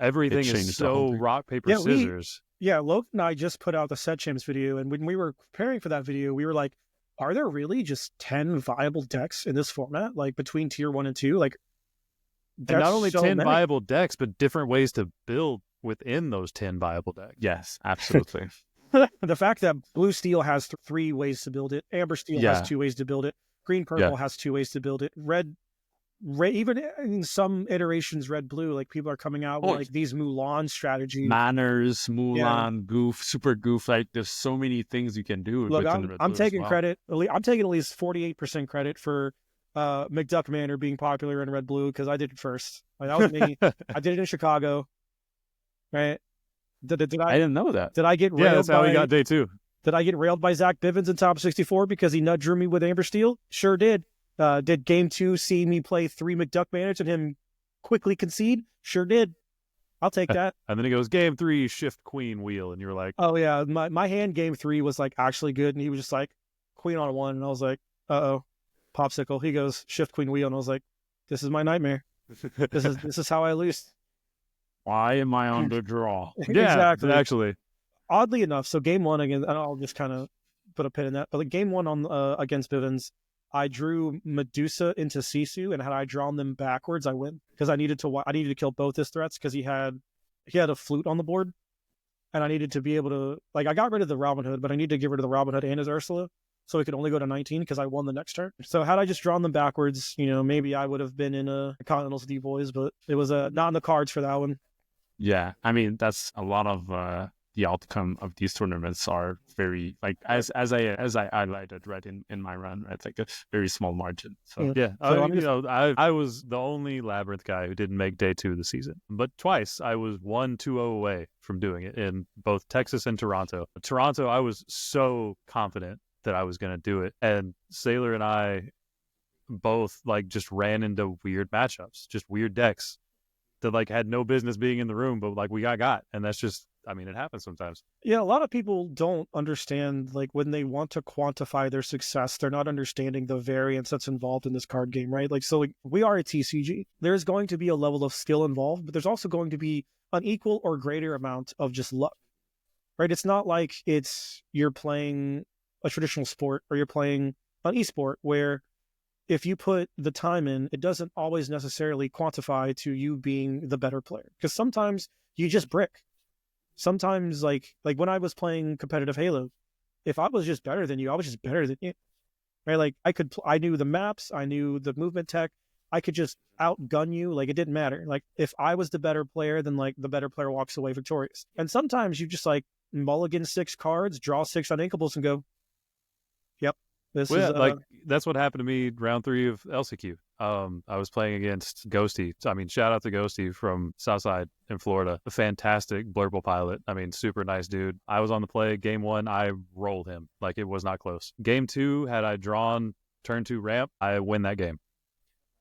[SPEAKER 2] everything is so rock, paper, scissors.
[SPEAKER 1] Logan and I just put out the set champs video, and when we were preparing for that video, we were like, are there really just 10 viable decks in this format, like between tier 1 and 2? Like,
[SPEAKER 2] and not only 10 viable decks, but different ways to build within those 10 viable decks.
[SPEAKER 3] Yes, absolutely.
[SPEAKER 1] The fact that blue steel has 3 ways to build it, amber steel has 2 ways to build it, green purple has 2 ways to build it, red, even in some iterations, red blue, like people are coming out with like these Mulan strategies.
[SPEAKER 3] Manners, Mulan, Goof, Super Goof. Like there's so many things you can do.
[SPEAKER 1] Look, I'm taking credit. I'm taking at least 48% credit for McDuck Manor being popular in red blue because I did it first. Like, that was me. I did it in Chicago. Right? I
[SPEAKER 3] didn't know that.
[SPEAKER 1] Did I get railed?
[SPEAKER 2] Yeah, that's how we got day 2.
[SPEAKER 1] Did I get railed by Zach Bivens in top 64 because he nut drew me with Amber Steel? Sure did. Did game 2 see me play 3 McDuck Manors and him quickly concede? Sure did. I'll take that.
[SPEAKER 2] And then he goes, game 3, shift queen wheel. And you were like,
[SPEAKER 1] oh yeah, my hand game 3 was like actually good. And he was just like queen on 1. And I was like, uh-oh, popsicle. He goes, shift queen wheel. And I was like, this is my nightmare. This is how I lose.
[SPEAKER 3] Why am I on the draw?
[SPEAKER 2] Yeah, exactly. Actually.
[SPEAKER 1] Oddly enough, so game 1 again, and I'll just kind of put a pin in that. But like game 1 on against Bivens, I drew Medusa into Sisu, and had I drawn them backwards, I win because I needed to kill both his threats because he had a flute on the board, and I needed to be able to I got rid of the Robin Hood, but I needed to get rid of the Robin Hood and his Ursula, so he could only go to 19 because I won the next turn. So had I just drawn them backwards, maybe I would have been in a Continentals D boys, but it was not in the cards for that one.
[SPEAKER 3] Yeah, I mean that's a lot of the outcome of these tournaments are very as I highlighted right in my run, right? It's like a very small margin. So
[SPEAKER 2] I was the only Labyrinth guy who didn't make day 2 of the season, but twice I was 1-2-0 away from doing it in both Texas and Toronto. Toronto, I was so confident that I was going to do it, and Sailor and I both just ran into weird matchups, just weird decks that had no business being in the room, but we got, and that's just, it happens sometimes.
[SPEAKER 1] Yeah, a lot of people don't understand, when they want to quantify their success, they're not understanding the variance that's involved in this card game, right? We are a TCG. There's going to be a level of skill involved, but there's also going to be an equal or greater amount of just luck, right? It's not like you're playing a traditional sport or you're playing an esport where if you put the time in, it doesn't always necessarily quantify to you being the better player. Because sometimes you just brick. Sometimes, like when I was playing competitive Halo, if I was just better than you, I was just better than you. Right? I knew the maps, I knew the movement tech, I could just outgun you. It didn't matter. If I was the better player, then the better player walks away victorious. And sometimes you just mulligan 6 cards, draw 6 uninkables, and go, yep.
[SPEAKER 2] That's what happened to me round 3 of LCQ. I was playing against Ghosty. Shout out to Ghosty from Southside in Florida. A fantastic blurple pilot. Super nice dude. I was on the play. Game 1, I rolled him. It was not close. Game 2, had I drawn turn 2 ramp, I win that game.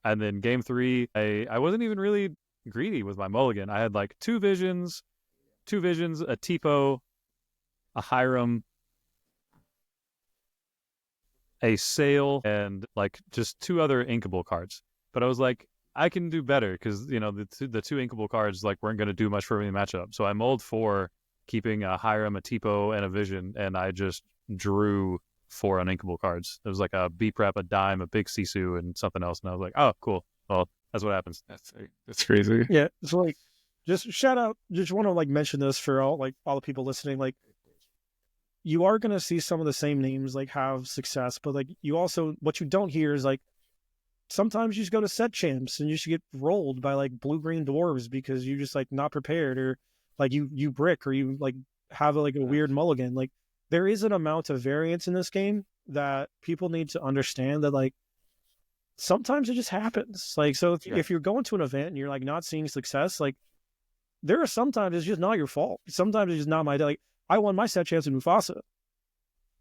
[SPEAKER 2] And then game 3, I wasn't even really greedy with my mulligan. I had 2 visions, a Tipo, a Hiram, a Sail, and just 2 other inkable cards. But I was I can do better because the two inkable cards weren't going to do much for me in the matchup. So I mulled 4, keeping a Hiram, a Tipo, and a Vision, and I just drew 4 uninkable cards. It was a B prep, a dime, a big Sisu, and something else. And I was oh, cool. Well, that's what happens.
[SPEAKER 3] That's crazy.
[SPEAKER 1] Yeah, it's just shout out. Just want to mention this for all the people listening. You are going to see some of the same names have success, but you also, what you don't hear is sometimes you just go to set champs and you should get rolled by blue-green dwarves because you just not prepared, or you brick, or you have a weird mulligan. There is an amount of variance in this game that people need to understand that sometimes it just happens. So if you're going to an event and you're not seeing success, there are sometimes it's just not your fault. Sometimes it's just not my day. I won my set chance in Mufasa.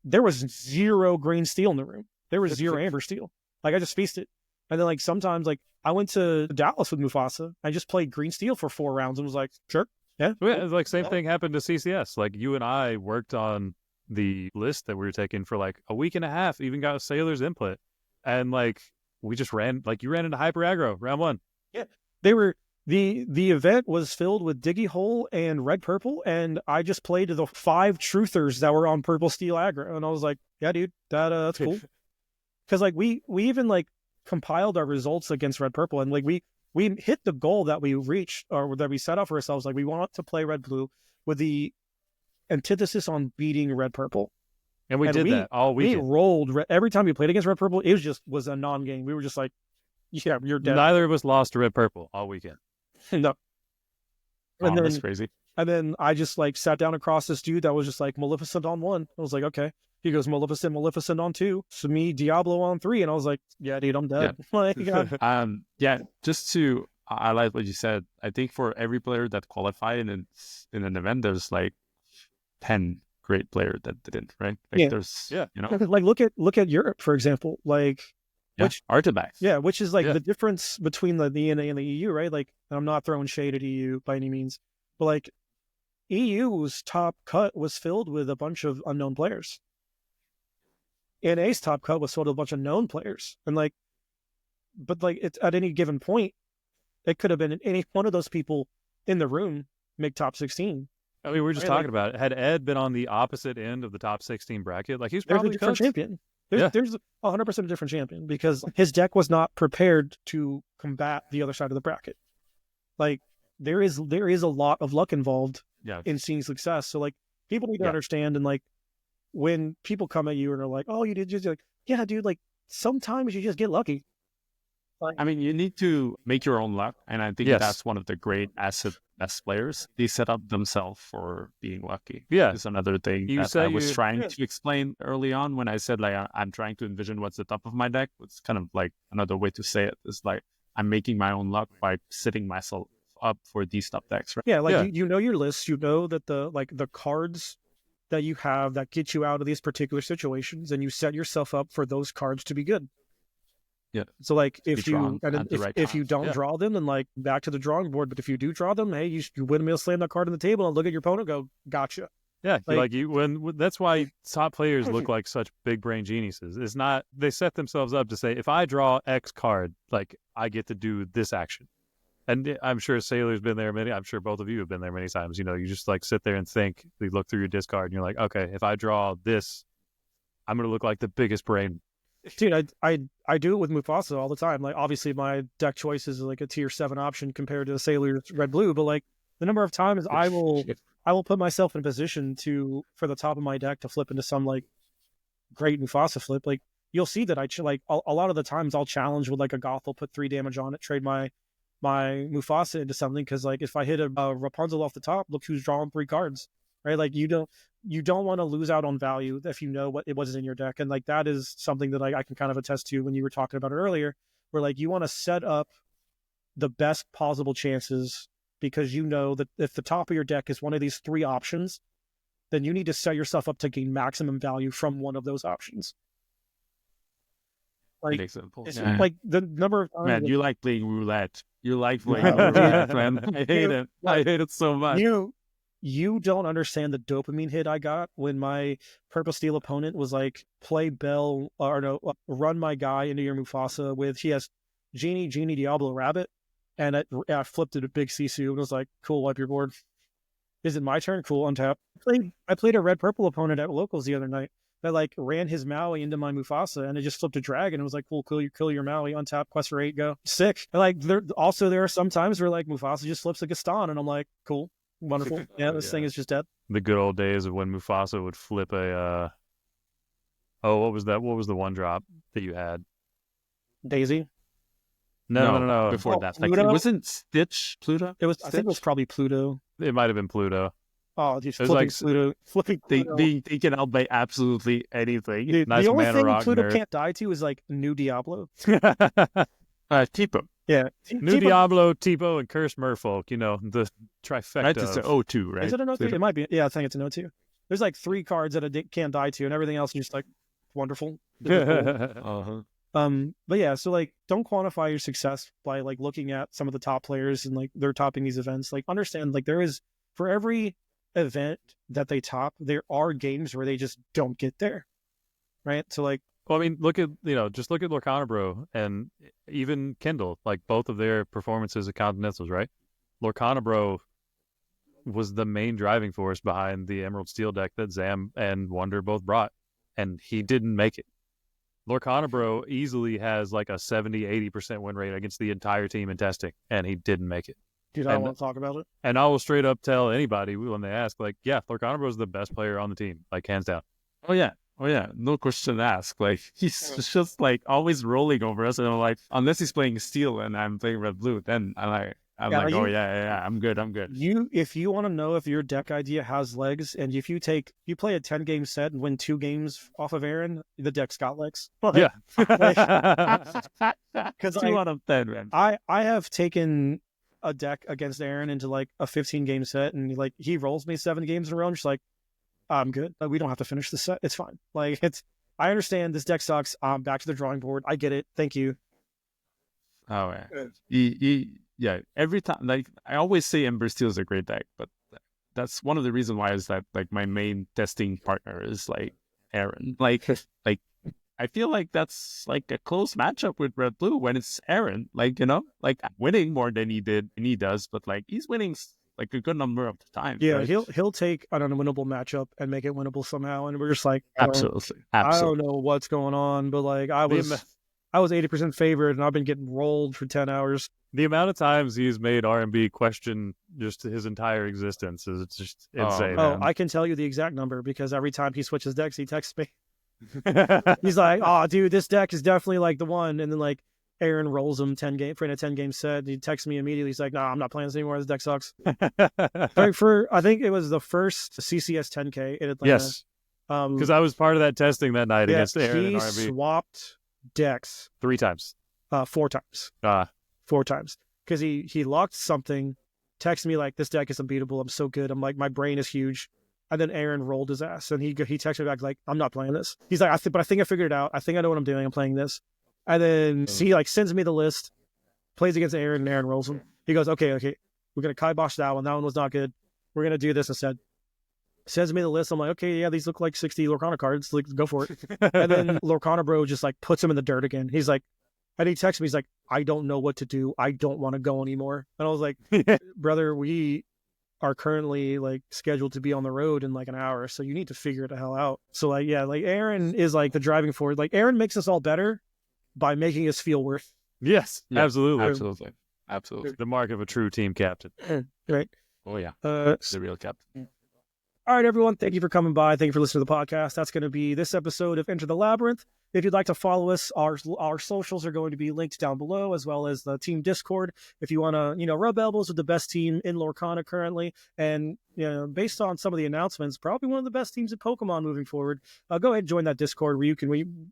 [SPEAKER 1] There was 0 green steel in the room. There was 0 amber steel. I just feasted. And then sometimes I went to Dallas with Mufasa. I just played green steel for 4 rounds and was sure. Yeah.
[SPEAKER 2] Yeah, it's same thing happened to CCS. You and I worked on the list that we were taking for like a week and a half, even got Sailor's input. And like, we just ran, like you ran into hyper aggro round 1.
[SPEAKER 1] Yeah. They were, the event was filled with Diggy Hole and Red Purple, and I just played the 5 truthers that were on Purple Steel aggro. And I was like, yeah, dude, that's cool. Because like we even like compiled our results against Red Purple, and like we hit the goal that we reached or that we set out for ourselves. Like we want to play Red Blue with the antithesis on beating Red Purple.
[SPEAKER 2] And we did that all weekend.
[SPEAKER 1] We rolled every time we played against Red Purple. It was a non-game. We were just like, yeah, you're dead.
[SPEAKER 2] Neither of us lost to Red Purple all weekend.
[SPEAKER 1] No.
[SPEAKER 3] And that's crazy.
[SPEAKER 1] And then I just like sat down across this dude that was just like Maleficent on 1. I was like, okay. He goes Maleficent on 2. So me, Diablo on 3. And I was like, yeah, dude, I'm dead.
[SPEAKER 3] Yeah. Yeah, just to highlight what you said, I think for every player that qualified in an event, there's like 10 great players that didn't, right? Like there's, you know,
[SPEAKER 1] like look at Europe, for example, like which
[SPEAKER 3] artifacts.
[SPEAKER 1] Yeah, which is like the difference between the NA and the EU, right? Like, and I'm not throwing shade at EU by any means, but like EU's top cut was filled with a bunch of unknown players. NA's top cut was filled with a bunch of known players, and like, but like it's at any given point, it could have been any one of those people in the room make top 16.
[SPEAKER 2] I mean, we were just talking about it. Had Ed been on the opposite end of the top 16 bracket, like he's probably
[SPEAKER 1] a different champion. There's 100% a different champion because his deck was not prepared to combat the other side of the bracket. Like there is a lot of luck involved in seeing success. So like people need to understand, and like when people come at you and are like, "Oh, you did just like, yeah, dude, like sometimes you just get lucky."
[SPEAKER 3] Like, I mean, you need to make your own luck, and I think that's one of the great best players. They set up themselves for being lucky.
[SPEAKER 2] Yeah,
[SPEAKER 3] it's another thing that I was trying to explain early on when I said like I'm trying to envision what's the top of my deck. It's kind of like another way to say it. It's like I'm making my own luck by setting myself up for these top decks. Right?
[SPEAKER 1] Yeah, like you know your list. You know that the cards that you have that get you out of these particular situations, and you set yourself up for those cards to be good.
[SPEAKER 3] Yeah.
[SPEAKER 1] So like if you don't draw them, then like back to the drawing board. But if you do draw them, hey, you windmill slam that card on the table and look at your opponent, and go, gotcha.
[SPEAKER 2] Yeah, that's why top players look like such big brain geniuses. It's not they set themselves up to say, if I draw X card, like I get to do this action. And I'm sure Sailor's been there I'm sure both of you have been there many times. You know, you just like sit there and think. You look through your discard and you're like, okay, if I draw this, I'm gonna look like the biggest brain.
[SPEAKER 1] Dude, I do it with Mufasa all the time. Like obviously my deck choice is like a tier 7 option compared to the Sailor's Red Blue, but like the number of times I will put myself in a position for the top of my deck to flip into some like great Mufasa flip. Like you'll see that a lot of the times I'll challenge with like a Goth, I'll put 3 damage on it, trade my Mufasa into something, because like if I hit a Rapunzel off the top, look who's drawing 3 cards, right? Like you don't want to lose out on value if you know what it was in your deck. And like that is something that I can kind of attest to when you were talking about it earlier, where like you want to set up the best possible chances, because you know that if the top of your deck is one of these 3 options, then you need to set yourself up to gain maximum value from one of those options. Like, like the number of times,
[SPEAKER 3] man, you like playing roulette. You like playing roulette, man. I hate it. I hate it so much.
[SPEAKER 1] You don't understand the dopamine hit I got when my Purple Steel opponent was like, play Bell, or no, run my guy into your Mufasa with, he has Genie, Diablo, Rabbit, and I flipped it a big Sisu and was like, cool, wipe your board. Is it my turn? Cool, untap. I played a Red-Purple opponent at Locals the other night that like ran his Maui into my Mufasa, and it just flipped a dragon. It was like, cool, kill your Maui, untap, quest for 8, go. Sick. And like there are some times where like Mufasa just flips a Gaston, and I'm like, cool, wonderful. Yeah, this thing is just dead.
[SPEAKER 2] The good old days of when Mufasa would flip a what was that? What was the one drop that you had?
[SPEAKER 1] Daisy?
[SPEAKER 2] No.
[SPEAKER 3] Before that. Like, it wasn't Stitch, Pluto?
[SPEAKER 1] I think it was probably Pluto.
[SPEAKER 2] It might have been Pluto.
[SPEAKER 1] Oh, just flipping Pluto.
[SPEAKER 3] They can outplay absolutely anything.
[SPEAKER 1] Dude,
[SPEAKER 2] nice
[SPEAKER 1] the only thing Pluto
[SPEAKER 2] nerd.
[SPEAKER 1] can't die to is like new Diablo.
[SPEAKER 3] Tipo.
[SPEAKER 1] Yeah.
[SPEAKER 2] New Diablo, Tipo, and Cursed Merfolk, you know, the trifecta.
[SPEAKER 3] That's just an O2, right?
[SPEAKER 1] Is it an O2? It might be. Yeah, I think it's an O2. There's like 3 cards that it can't die to, and everything else is just like wonderful.
[SPEAKER 3] Uh-huh.
[SPEAKER 1] But yeah, so like don't quantify your success by like looking at some of the top players and like they're topping these events. Like understand like there is, for every event that they top, there are games where they just don't get there, right? So like,
[SPEAKER 2] well, I mean, just look at Lorcanabro and even Kendall, like both of their performances at Continentals, right? Lorcanabro was the main driving force behind the Emerald Steel deck that Zam and Wonder both brought, and he didn't make it. Lorcanabro easily has like a 70-80% win rate against the entire team in testing, and he didn't make it.
[SPEAKER 1] Dude, I don't want to talk about it.
[SPEAKER 2] And I will straight up tell anybody when they ask, like, yeah, Lorcanabro is the best player on the team, like hands down.
[SPEAKER 3] Oh yeah, no question asked. Like he's just like always rolling over us, and I'm like, unless he's playing Steel and I'm playing Red Blue, then I'm like, oh yeah, I'm good.
[SPEAKER 1] If you want to know if your deck idea has legs, and if you play a 10-game set and win 2 games off of Aaron, the deck's got legs.
[SPEAKER 2] Yeah,
[SPEAKER 1] because
[SPEAKER 3] 2 out of 10, man.
[SPEAKER 1] I have taken a deck against Aaron into like a 15-game set, and like he rolls me 7 games in a row, and just like, I'm good. We don't have to finish this set. It's fine. Like I understand this deck sucks. Back to the drawing board. I get it. Thank you.
[SPEAKER 3] Oh yeah. Yeah, every time, like I always say Ember Steel is a great deck, but that's one of the reasons why is that like my main testing partner is like Aaron. Like I feel like that's like a close matchup with Red Blue when it's Aaron. Like, like winning more than he does, but like he's winning like a good number of the time.
[SPEAKER 1] Yeah,
[SPEAKER 3] right?
[SPEAKER 1] he'll take an unwinnable matchup and make it winnable somehow, and we're just like,
[SPEAKER 3] absolutely.
[SPEAKER 1] I don't know what's going on, but like I was 80% favored, and I've been getting rolled for 10 hours.
[SPEAKER 2] The amount of times he's made RMB question just his entire existence is just insane.
[SPEAKER 1] Oh, I can tell you the exact number because every time he switches decks, he texts me. He's like, "Oh, dude, this deck is definitely like the one." And then like Aaron rolls him for a 10-game set. He texts me immediately. He's like, "No, I'm not playing this anymore. This deck sucks." I think it was the first CCS 10K in Atlanta.
[SPEAKER 2] Yes, because I was part of that testing that night against Aaron and RMB.
[SPEAKER 1] He swapped decks
[SPEAKER 2] 3 times.
[SPEAKER 1] 4 times. 4 times because he locked something, texted me like, "This deck is unbeatable. I'm so good." I'm like, my brain is huge. And then Aaron rolled his ass, and he texted me back like, "I'm not playing this." He's like, but I think I figured it out. I think I know what I'm doing. I'm playing this. And then he like sends me the list, plays against Aaron, and Aaron rolls him. He goes, okay, we're gonna kibosh that one. That one was not good. We're gonna do this instead. Sends me the list. I'm like, okay, yeah, these look like 60 Lorcana cards. Like, go for it. And then Lorcana bro just like puts him in the dirt again. He's like, and he texts me. He's like, "I don't know what to do. I don't want to go anymore." And I was like, brother, we are currently like scheduled to be on the road in like an hour, so you need to figure the hell out. So like, yeah, like Aaron is like the driving force. Like Aaron makes us all better by making us feel worth.
[SPEAKER 2] Yes, yeah,
[SPEAKER 3] absolutely.
[SPEAKER 2] The mark of a true team captain.
[SPEAKER 1] Right.
[SPEAKER 3] Oh yeah. The real captain.
[SPEAKER 1] All right, everyone. Thank you for coming by. Thank you for listening to the podcast. That's going to be this episode of Enter the Labyrinth. If you'd like to follow us, our socials are going to be linked down below, as well as the team Discord. If you want to, rub elbows with the best team in Lorcana currently, and based on some of the announcements, probably one of the best teams in Pokemon moving forward, go ahead and join that Discord where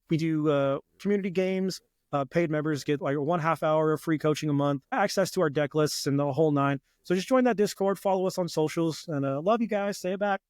[SPEAKER 1] we do community games. Paid members get like 1/2 hour of free coaching a month, access to our deck lists, and the whole 9. So just join that Discord, follow us on socials, and love you guys. Stay back.